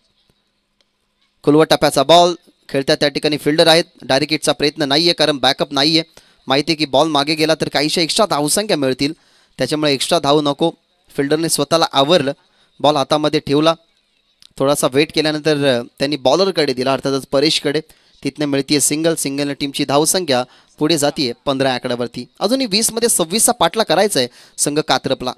खुलवट टप्प्याचा बॉल खेळत्या त्या ठिकाणी फिल्डर आहेत. डायरेक्ट हिटचा प्रयत्न नाही आहे कारण बॅकअप नाही आहे. माहिती आहे की बॉल मागे गेला तर काहीशा एक्स्ट्रा धावसंख्या मिळतील, त्याच्यामुळे एक्स्ट्रा धाव नको. फिल्डरने स्वतःला आवरलं, बॉल हातामध्ये ठेवला, थोडासा वेट केल्यानंतर त्यांनी बॉलरकडे दिला, अर्थातच परेशकडे. तिथनं मिळतीये सिंगल. सिंगलने टीमची धावसंख्या पुढे जातीये 15 आकड्यावरती. अजूनही 20 मध्ये 26चा पाठला करायचा आहे संघ कात्रपला.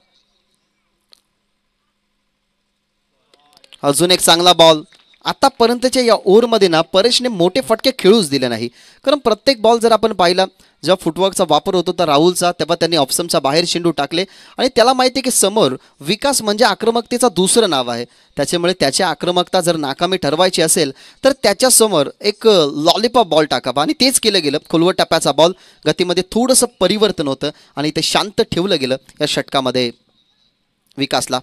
अजून एक चांगला बॉल. आतापर्यंतच्या या ओव्हरमध्ये ना परेशने मोठे फटके खेळूच दिले नाही, कारण प्रत्येक बॉल जर आपण पाहिला जेव्हा फुटवर्कचा वापर होत होता राहुलचा, तेव्हा त्यांनी ऑप्शनच्या बाहेर चेंडू टाकले. आणि त्याला माहिती आहे की समोर विकास म्हणजे आक्रमकतेचा दुसरं नाव आहे, त्याच्यामुळे त्याची आक्रमकता जर नाकामी ठरवायची असेल तर त्याच्यासमोर एक लॉलीपॉप बॉल टाकावा, आणि तेच केलं गेलं. खुलवट टप्प्याचा बॉल, गतीमध्ये थोडंसं परिवर्तन होतं आणि ते शांत ठेवलं गेलं या षटकामध्ये विकासला.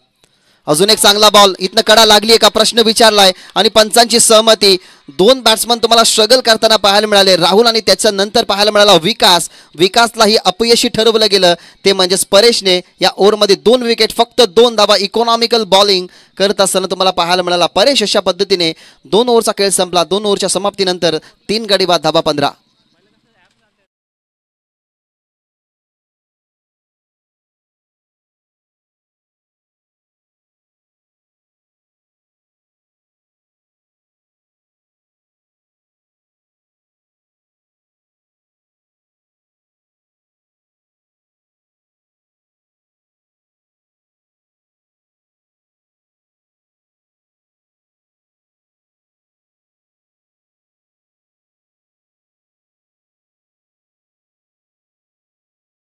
अजून एक चांगला बॉल. इथनं कडा लागली आहे का प्रश्न विचारलाय आणि पंचांची सहमती. 2 बॅट्समन तुम्हाला स्ट्रगल करताना पाहायला मिळाले, राहुल आणि त्याच्यानंतर पाहायला मिळाला विकास. विकासलाही अपयशी ठरवलं गेलं, ते म्हणजेच परेशने या ओव्हरमध्ये 2 विकेट, फक्त 2 धावा, इकॉनॉमिकल बॉलिंग करत असताना तुम्हाला पाहायला मिळाला. परेश अशा पद्धतीने 2 ओव्हरचा खेळ संपला. 2 ओव्हरच्या समाप्तीनंतर 3 गडी बाद, धावा 15.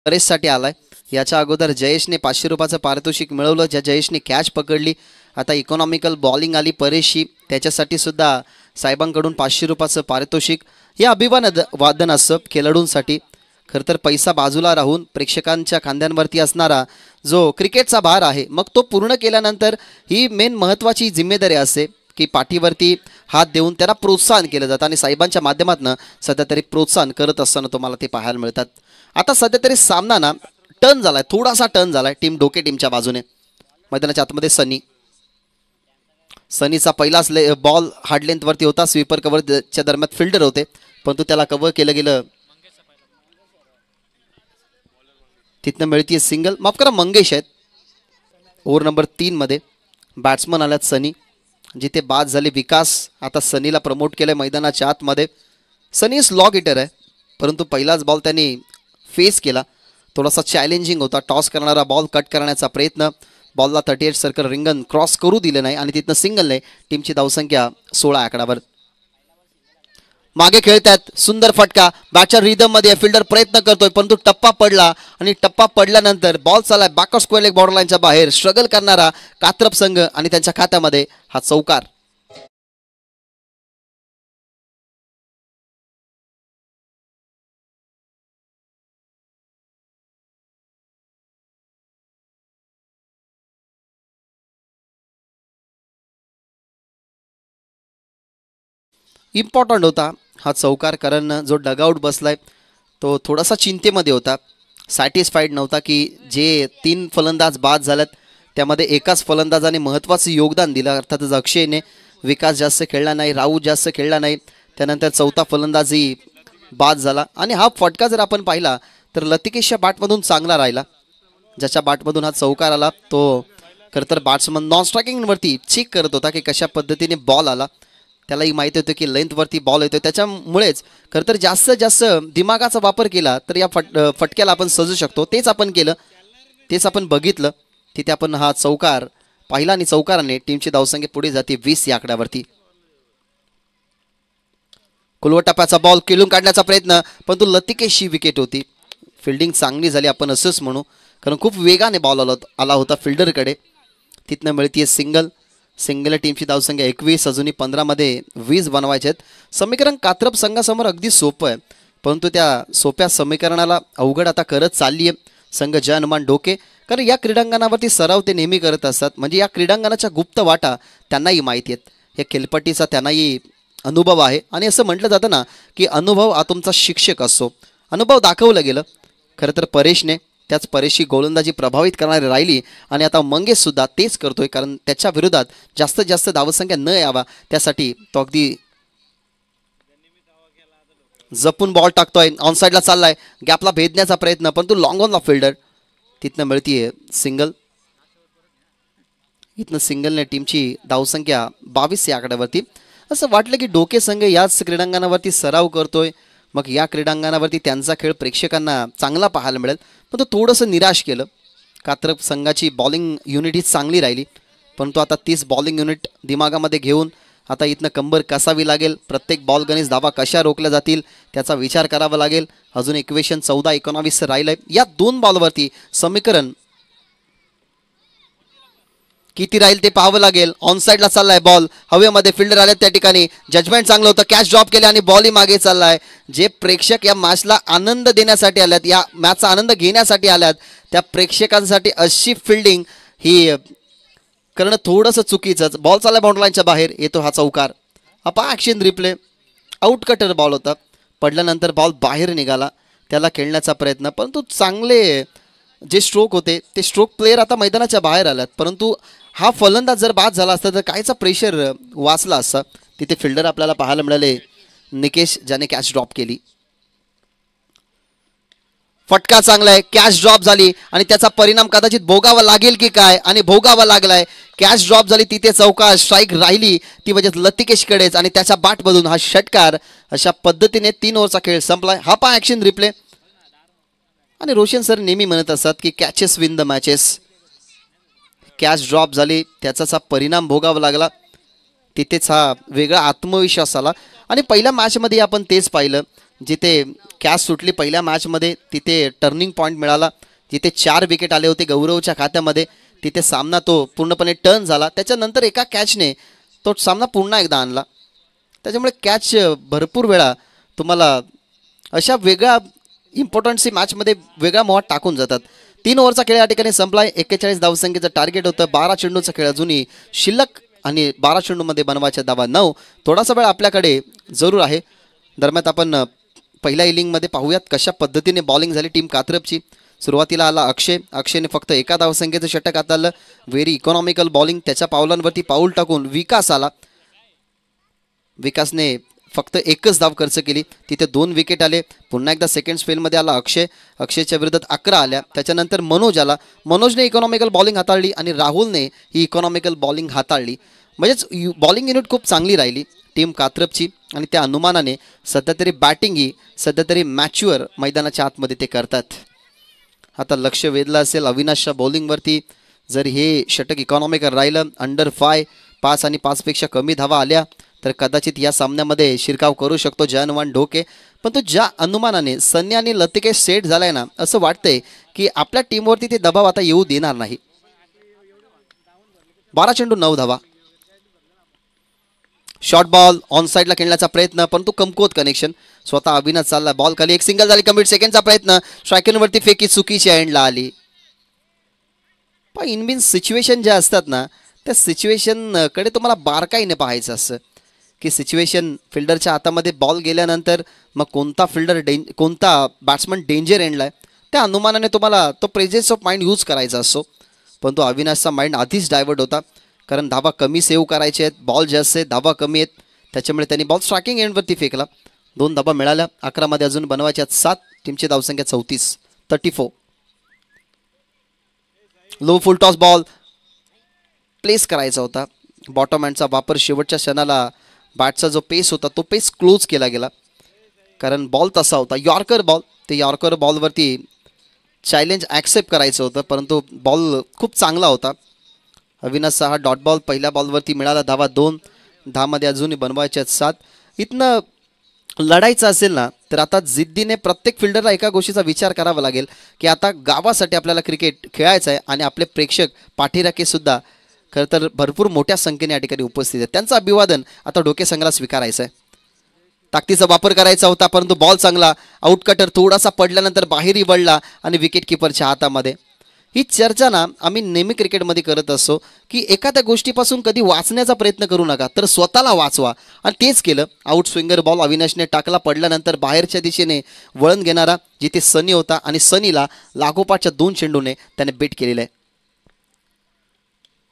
परेशसाठी आलाय. याच्या अगोदर जयेशने 500 रुपयाचं पारितोषिक मिळवलं, ज्या जयेशने कॅच पकडली. आता इकॉनॉमिकल बॉलिंग आली परेशची, त्याच्यासाठी सुद्धा साहेबांकडून 500 रुपयाचं पारितोषिक. हे अभिवादन असं खेळाडूंसाठी. खरं तर पैसा बाजूला राहून प्रेक्षकांच्या खांद्यांवरती असणारा जो क्रिकेटचा भार आहे, मग तो पूर्ण केल्यानंतर ही मेन महत्त्वाची जिम्मेदारी असते की पाठीवरती हात देऊन त्यांना प्रोत्साहन केलं जातं, आणि साहेबांच्या माध्यमातून सध्या तरी प्रोत्साहन करत असताना तुम्हाला ते पाहायला मिळतात. आता सध्या तरी सामना ना टर्न झालाय, थोडासा टर्न झालाय टीम डोके टीमच्या बाजूने. मैदानाच्या आतमध्ये सनीचा पहिलाच बॉल हार्ड लेंथवरती होता. स्वीपर कव्हरच्या दरम्यान फिल्डर होते, परंतु त्याला कव्हर केलं गेलं. तिथनं मिळतीये सिंगल. माफ करा, मंगेश आहेत ओव्हर नंबर 3 मध्ये. बॅट्समन आल्यात सनी, जिथे बाद झाले विकास. आता सनीला प्रमोट केलंय मैदानाच्या आतमध्ये. सनी स्लॉग हिटर आहे, परंतु पहिलाच बॉल त्यांनी फेस केला, थोडासा चॅलेंजिंग होता. टॉस करणारा बॉल कट करण्याचा प्रयत्न, बॉलला 38 सर्कल रिंगण क्रॉस करू दिले नाही, आणि तिथनं सिंगलने टीमची धावसंख्या 16 आकड्यावर. मागे खेळतात, सुंदर फटका, बॅटच्या रिदम मध्ये फिल्डर प्रयत्न करतोय, परंतु टप्पा पडला, आणि टप्पा पडल्यानंतर बॉल चाललाय बॅक स्क्वेअर लेग बॉर्डर लाईनच्या बाहेर. स्ट्रगल करणारा कात्रप संघ आणि त्यांच्या खात्यामध्ये हा चौकार. इम्पॉर्टंट होता हा चौकार, कारण जो डगआउट बसलाय तो थोडासा चिंतेमध्ये होता, सॅटिस्फाईड नव्हता की जे 3 फलंदाज बाद झालेत त्यामध्ये एकाच फलंदाजाने महत्त्वाचं योगदान दिलं, अर्थातच अक्षयने. विकास जास्त खेळला नाही, राहुल जास्त खेळला नाही, त्यानंतर चौथा फलंदाजी बाद झाला. आणि हा फटका जर आपण पाहिला तर लतिकेशच्या बॅटमधून चांगला राहिला, ज्याच्या बॅटमधून हा चौकार आला. तो खरं तर बॅट्समन नॉन स्ट्रायकिंगवरती चेक करत होता की कशा पद्धतीने बॉल आला. त्यालाही माहिती होतं की लेंथवरती बॉल येतो, त्याच्यामुळेच खरं तर जास्तीत जास्त दिमागाचा वापर केला तर या फटक्याला आपण सजू शकतो. तेच आपण केलं, तेच आपण बघितलं. तिथे आपण हा चौकार पाहिला, आणि चौकाराने टीमची धावसंख्या पुढे जाते 20 या आकड्यावरती. खुलवट टप्प्याचा बॉल किळून काढण्याचा प्रयत्न, परंतु लतिकेशची विकेट होती. फिल्डिंग चांगली झाली आपण असंच म्हणू, कारण खूप वेगाने बॉल आला होता फिल्डरकडे. तिथनं मिळतीये सिंगल. सिंगल टीमची धावसंख्या 21, अजूनही 15 मध्ये 20 बनवायचे आहेत. समीकरण कात्रप संघासमोर अगदी सोपं आहे, परंतु त्या सोप्या समीकरणाला अवघड आता करत चालली आहे संघ जय हनुमान डोके. कारण या क्रीडांगणावरती सराव ते नेहमी करत असतात, म्हणजे या क्रीडांगणाच्या गुप्त वाटा त्यांनाही माहिती आहेत. या खेळपट्टीचा त्यांनाही अनुभव आहे, आणि असं म्हटलं जातं ना की अनुभव हा तुमचा शिक्षक असतो. अनुभव दाखवलं गेलं खरं तर परेशने. त्याच परेशी गोलंदाजी प्रभावित करणारी राहिली आणि आता मंगेश सुद्धा तेच करतोय, कारण त्याच्या विरोधात जास्तीत जास्त धावसंख्या न यावा त्यासाठी तो अगदी जपून बॉल टाकतोय. ऑन साईडला चाललाय, गॅपला भेदण्याचा प्रयत्न, परंतु लॉंग ऑनला फिल्डर तिथनं मिळतीये सिंगल. इथनं सिंगलने टीमची धावसंख्या 22 या आकड्यावरती. असं वाटलं की डोके संघ याच क्रीडांगणावरती सराव करतोय, मग या क्रीडांगणावरती त्यांचा खेळ प्रेक्षकांना चांगला पाहायला मिळेल, पण तो थोडंसं निराश केलं. कात्रप संघाची बॉलिंग युनिट ही चांगली राहिली, परंतु आता 30 बॉलिंग युनिट दिमागामध्ये घेऊन आता इथनं कंबर कसावी लागेल, प्रत्येक बॉल गणेश धावा कशा रोखल्या जातील त्याचा विचार करावा लागेल. अजून इक्वेशन 14-19 राहिलंय. या 2 बॉलवरती समीकरण किती राहील ते पाहावं लागेल. ऑन साईडला चाललाय बॉल, हवेमध्ये फिल्डर आले त्या ठिकाणी, जजमेंट चांगलं होतं, कॅच ड्रॉप केले आणि बॉलही मागे चाललाय. जे प्रेक्षक या मॅचला आनंद देण्यासाठी आल्यात, या मॅचचा आनंद घेण्यासाठी आल्यात, त्या प्रेक्षकांसाठी अशी फिल्डिंग ही करणं थोडंसं चुकीचंच. बॉल चालला बाउंड्री लाईनच्या बाहेर, येतो हा चौकार. अपा action replay, out cutter ball होता, पडल्यानंतर बॉल बाहेर निघाला, त्याला खेळण्याचा प्रयत्न, परंतु चांगले जे स्ट्रोक होते ते स्ट्रोक प्लेयर आता मैदानाच्या बाहेर आल्यात. परंतु हा फलंदाज जर बाद झाला असता तर कायचा प्रेशर वाचला असता. तिथे फिल्डर आपल्याला पाहायला मिळाले निकेश, ज्याने कॅच ड्रॉप केली. फटका चांगला आहे, कॅच ड्रॉप झाली आणि त्याचा परिणाम कदाचित भोगावा लागेल की काय, आणि भोगावा लागलाय. कॅच ड्रॉप झाली, तिथे चौकार, स्ट्राईक राहिली ती म्हणजे लतिकेशकडेच आणि त्याच्या बॅटमधून हा षटकार. अशा पद्धतीने 3 ओव्हरचा खेळ संपलाय. हा पहा ॲक्शन रिप्ले. आणि रोशन सर नेहमी म्हणत असतात की catches win the matches. Catch drop झाली, त्याचाच हा परिणाम भोगावा लागला, तिथेच हा वेगळा आत्मविश्वास आला. आणि पहिल्या मॅचमध्ये आपण तेच पाहिलं, जिथे कॅच सुटली पहिल्या मॅचमध्ये तिथे टर्निंग पॉईंट मिळाला, जिथे 4 विकेट आले होते गौरवच्या खात्यामध्ये, तिथे सामना तो पूर्णपणे टर्न झाला. त्याच्यानंतर एका कॅचने तो सामना पुन्हा एकदा आणला. त्याच्यामुळे कॅच भरपूर वेळा तुम्हाला अशा वेगळ्या इम्पॉर्टन्सी मॅचमध्ये वेगळा मोहात टाकून जातात. 3 ओव्हरचा खेळ या ठिकाणी संपलाय. 41 धावसंख्येचं टार्गेट होतं. 12 चेंडूचा खेळ अजूनही शिल्लक आणि 12 चेंडूमध्ये बनवायच्या धावा 9. थोडासा वेळ आपल्याकडे जरूर आहे. दरम्यान आपण पहिल्या इनिंगमध्ये पाहूयात कशा पद्धतीने बॉलिंग झाली टीम कात्रपची. सुरुवातीला आला अक्षयने फक्त एका धावसंख्येचं षटक हाताळलं. Very economical bowling. त्याच्या पावलांवरती पाऊल टाकून विकास आला. विकासने फक्त 1च धाव खर्च केली, तिथे 2 विकेट आले. पुन्हा एकदा सेकंड स्पेलमध्ये आला अक्षयच्या विरोधात 11 आल्या. त्याच्यानंतर मनोज आला. मनोजने इकॉनॉमिकल बॉलिंग हाताळली आणि राहुलने ही इकॉनॉमिकल बॉलिंग हाताळली. म्हणजेच बॉलिंग युनिट खूप चांगली राहिली टीम कात्रपची. आणि त्या अनुमानाने सध्या तरी बॅटिंग ही सध्या तरी मॅच्युअर मैदानाच्या आतमध्ये ते करतात. आता लक्ष वेधलं असेल अविनाशच्या बॉलिंगवरती. जर हे षटक इकॉनॉमिकल राहिलं, अंडर 5 आणि 5पेक्षा कमी धावा आल्या तर कदाचित या सामन्यामध्ये शिरकाव करू शकतो जयनवान ढोके. पण तो ज्या अनुमानाने सन्नी आणि लतिकेश सेट झालाय ना, असं वाटतंय की आपल्या टीमवरती ते दबाव आता येऊ देणार नाही. 12 चेंडू 9 धावा. शॉर्ट बॉल ऑन साईडला खेळण्याचा प्रयत्न, परंतु कमकुवत कनेक्शन. स्वतः अविनाश चालला, बॉल खाली, एक सिंगल झाली. कम्प्लीट सेकंडचा प्रयत्न, स्ट्रायकरवरती फेकी चुकीची एंडला आली. पण इन बिन सिच्युएशन ज्या असतात ना, त्या सिच्युएशनकडे तुम्हाला बारकाईने पाहायचं असं की सिच्युएशन फिल्डरच्या हातामध्ये बॉल गेल्यानंतर मग कोणता बॅट्समन डेंजर एंडला आहे त्या अनुमानाने तुम्हाला तो प्रेझेन्स ऑफ माइंड यूज करायचा असतो. पण तो अविनाशचा माइंड आधीच डायव्हर्ट होता, कारण धावा कमी सेव्ह करायचे आहेत, बॉल जास्त आहेत, धावा कमी आहेत. त्याच्यामुळे त्यांनी बॉल स्ट्रायकिंग एंडवरती फेकला. 2 धावा मिळाल्या. 11 मध्ये अजून बनवायच्या 7. टीमची धावसंख्या 34. लो फुल टॉस बॉल प्लेस करायचा होता. बॉटम हँडचा वापर शेवटच्या क्षणाला बॅटचा जो पेस होता तो पेस क्लोज केला गेला, कारण बॉल तसा होता यॉर्कर बॉल. ते यॉर्कर बॉलवरती चॅलेंज ॲक्सेप्ट करायचं होतं, परंतु बॉल खूप चांगला होता. अविनाशचा हा डॉट बॉल पहिल्या बॉलवरती मिळाला. धावा 2. 10 मध्ये अजूनही बनवायच्या 7. इथनं लढायचं असेल ना तर आता जिद्दीने प्रत्येक फिल्डरला एका गोष्टीचा विचार करावा लागेल की आता गावासाठी आपल्याला क्रिकेट खेळायचं आहे आणि आपले प्रेक्षक पाठीराखेसुद्धा खरं तर भरपूर मोठ्या संख्येने या ठिकाणी उपस्थित आहेत. त्यांचं अभिवादन आता डोके संघाला स्वीकारायचं आहे. ताकदीचा वापर करायचा होता, परंतु बॉल चांगला. आउट कटर थोडासा पडल्यानंतर बाहेरही वळला आणि विकेट किपरच्या हातामध्ये. ही चर्चा ना आम्ही नेहमी क्रिकेटमध्ये करत असतो की एखाद्या गोष्टीपासून कधी वाचण्याचा प्रयत्न करू नका, तर स्वतःला वाचवा. आणि तेच केलं. आउट स्विंगर बॉल अविनाशने टाकला, पडल्यानंतर बाहेरच्या दिशेने वळण घेणारा जिथे सनी होता आणि सनीला लागोपाठच्या 2 चेंडूने त्याने बीट केलेलं आहे.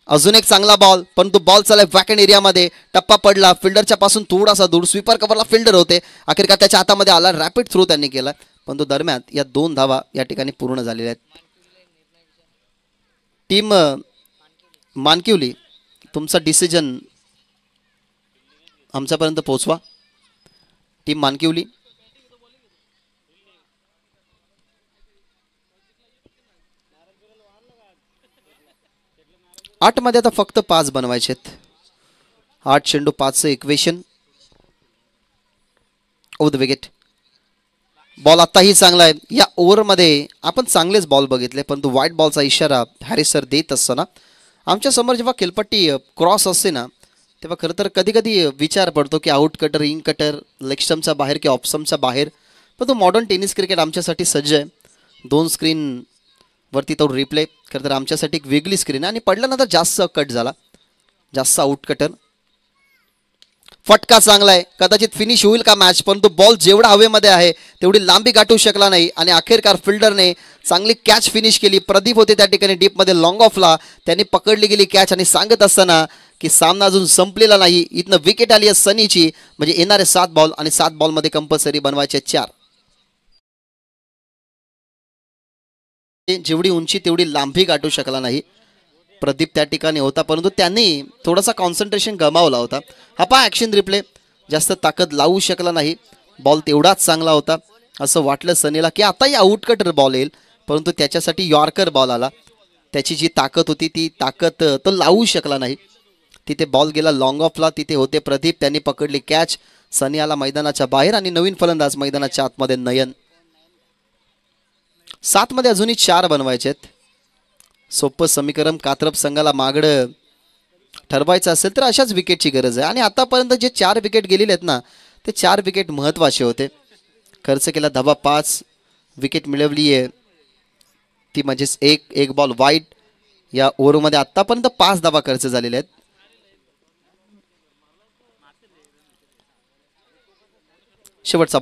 अजून एक चांगला बॉल, परंतु बॉल चालला वॅकंड एरियामध्ये, टप्पा पडला, फिल्डरच्या पासून थोडासा दूर, स्वीपर कव्हरला फिल्डर होते, अखेरकार त्याच्या हातामध्ये आला, रॅपिड थ्रो त्यांनी केला, परंतु दरम्यान या 2 धावा या ठिकाणी पूर्ण झालेल्या आहेत. टीम मानकिवली, तुमचा डिसिजन आमच्यापर्यंत पोहोचवा. टीम मानकिवली, आठ मध्ये आता फक्त 5 बनवायचे आहेत. 8 चेंडू 5चं equation. Off the wicket. Ball आत्ताही चांगला आहे. या ओव्हरमध्ये आपण चांगलेच बॉल बघितले, परंतु व्हाईट बॉलचा इशारा हॅरिस सर देत असताना आमच्या समोर जेव्हा खेलपट्टी क्रॉस असते ना, तेव्हा खरं तर कधी कधी विचार पडतो की out cutter, in cutter, leg स्टम्पच्या बाहेर की ऑफ स्टम्पच्या बाहेर. पण तो मॉडर्न टेनिस क्रिकेट आमच्यासाठी सज्ज आहे. 2 स्क्रीन वरती तो रिप्ले, खरं तर आमच्यासाठी एक वेगळी स्क्रीन आहे. आणि पडल्यानंतर जास्त कट झाला, जास्त आउट कटर. फटका चांगला आहे, कदाचित फिनिश होईल का मॅच, परंतु बॉल जेवढा हवेमध्ये आहे तेवढी लांबी गाठू शकला नाही आणि अखेरकार फिल्डरने चांगली कॅच फिनिश केली. प्रदीप होते त्या ठिकाणी डीपमध्ये, लॉंग ऑफला त्यांनी पकडली गेली कॅच. आणि सांगत असताना की सामना अजून संपलेला नाही. इथनं विकेट आली आहे सनीची, म्हणजे येणारे 7 बॉल आणि 7 बॉलमध्ये कंपल्सरी बनवायचे 4. जेवढी उंची तेवढी लांबी गाठू शकला नाही प्रदीप त्या ठिकाणी होता, परंतु त्यांनी थोडासा कॉन्सन्ट्रेशन गमावला होता. हा पहा ॲक्शन रिप्ले, जास्त ताकद लावू शकला नाही. बॉल तेवढाच चांगला होता. असं वाटलं सनीला की आताही आउट कटर बॉल येईल, परंतु त्याच्यासाठी यॉर्कर बॉल आला. त्याची जी ताकद होती ती ताकद तो लावू शकला नाही. तिथे बॉल गेला लॉंग ऑफला, तिथे होते प्रदीप, त्यांनी पकडली कॅच. सनी आला मैदानाच्या बाहेर आणि नवीन फलंदाज मैदानाच्या आतमध्ये नयन. 7 मध्ये अजूनही 4 बनवायचे आहेत. सोपं समीकरण. कात्रप संघाला मागडं ठरवायचं असेल तर अशाच विकेटची गरज आहे. आणि आतापर्यंत जे 4 विकेट गेलेले आहेत ना, ते 4 विकेट महत्त्वाचे होते. खर्च केला धावा 5, विकेट मिळवली आहे ती म्हणजेच एक बॉल वाईट. या ओव्हरमध्ये आतापर्यंत 5 धावा खर्च झालेले आहेत. शेवटचा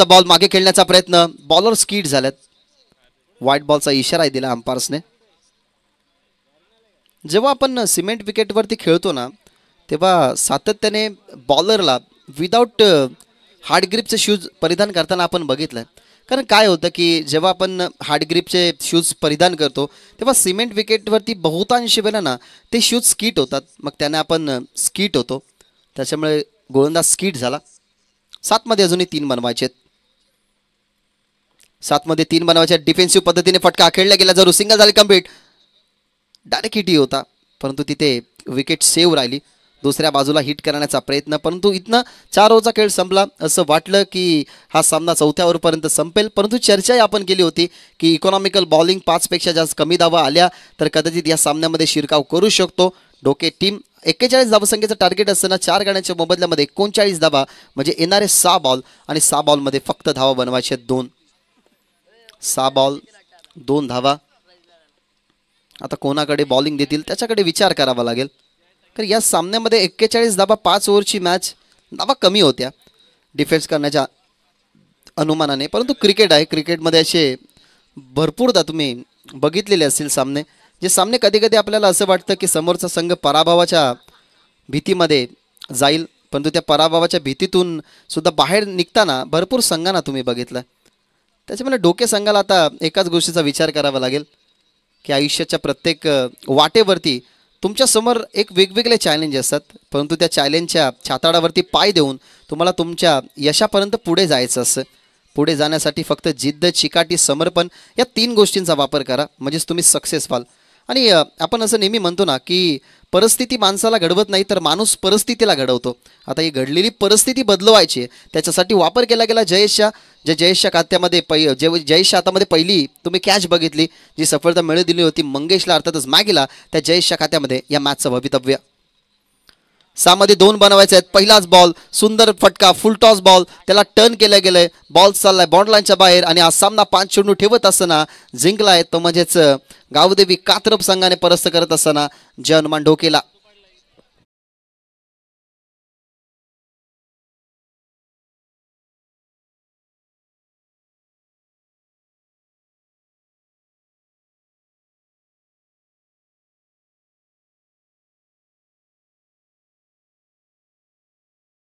बॉल मागे खेळण्याचा प्रयत्न, बॉलर स्कीड झाल्यात. व्हाईट बॉलचा इशारा दिला अंपायर्सने. जेव्हा आपण सिमेंट विकेटवरती खेळतो ना, तेव्हा सातत्याने बॉलरला विदाऊट हार्ड ग्रिपचे शूज परिधान करताना आपण बघितलं. कारण काय होतं की जेव्हा आपण हार्ड ग्रिपचे शूज परिधान करतो तेव्हा सिमेंट विकेटवरती बहुतांश वेळेला ना ते शूज स्कीट होतात, मग त्याने आपण स्कीट होतो, त्याच्यामुळे गोलंदाज स्कीट झाला. 7 मध्ये अजूनही 3 बनवायचे आहेत. 7 मध्ये 3 बनवायचे. डिफेन्सिव्ह पद्धतीने फटका खेळला गेला, जरूर सिंगल झाली कंप्लीट. डायरेक्ट हिट होता, परंतु तिथे विकेट सेव्ह राहिली. दुसऱ्या बाजूला हिट करण्याचा प्रयत्न, परंतु इथनं 4 ओव्हरचा खेळ संपला. असं वाटलं की हा सामना 4थ्या ओव्हरपर्यंत संपेल, परंतु चर्चाही आपण केली होती की इकॉनॉमिकल बॉलिंग 5 पेक्षा जास्त कमी धावा आल्या तर कदाचित या सामन्यामध्ये शिरकाव करू शकतो. डोके टीम 41 धावसंख्येचं टार्गेट असताना 4 गड्यांच्या मोबदल्यामध्ये 39 धावा, म्हणजे येणारे 6 बॉल आणि 6 बॉलमध्ये फक्त धावा बनवायचे 2. 6 बॉल 2 धावा. आता कोणाकडे बॉलिंग देतील त्याच्याकडे विचार करावा लागेल, कारण या सामन्यामध्ये 41 धावा 5 ओव्हरची मॅच, धावा कमी होत्या डिफेन्स करण्याच्या अनुमानाने. परंतु क्रिकेट आहे, क्रिकेटमध्ये असे भरपूरदा तुम्ही बघितलेले असतील सामने, जे सामने कधी कधी आपल्याला असं वाटतं की समोरचा संघ पराभवाच्या भीतीमध्ये जाईल, परंतु त्या पराभवाच्या भीतीतून सुद्धा बाहेर निघताना भरपूर संघांना तुम्ही बघितलं. त्याच्यामुळे डोके संघाला आता एकाच गोष्टीचा विचार करावा लागेल की आयुष्याच्या प्रत्येक वाटेवरती तुमच्यासमोर एक वेगवेगळे चॅलेंज असतात, परंतु त्या चॅलेंजच्या छाताडावरती पाय देऊन तुम्हाला तुमच्या यशापर्यंत पुढे जायचं असतं. पुढे जाण्यासाठी फक्त जिद्द, चिकाटी, समर्पण या 3 गोष्टींचा वापर करा, म्हणजेच तुम्ही सक्सेस व्हाल. आणि आपण असं नेहमी म्हणतो ना की परिस्थिती माणसाला घडवत नाही तर माणूस परिस्थितीला घडवतो. आता ही घडलेली परिस्थिती बदलवायची, त्याच्यासाठी वापर केला गेला जयेशच्या. जयेशच्या खात्यामध्ये जयेशच्या हातामध्ये पहिली तुम्ही कॅच बघितली, जी सफलता मिळू दिली होती मंगेशला, अर्थातच मॅगीला. त्या जयेशच्या खात्यामध्ये या मॅचचं भवितव्य. सामध्ये 2 बनवायचे आहेत. पहिलाच बॉल, सुंदर फटका, फुल टॉस बॉल, त्याला टर्न केलं गेलंय, बॉल चाललाय बॉन्ड लाईनच्या बाहेर आणि हा सामना 5 चेंडू ठेवत असताना जिंकलाय तो म्हणजेच गावदेवी कात्रप संघाने परास्त करत असताना जय हनुमान ढोकेला.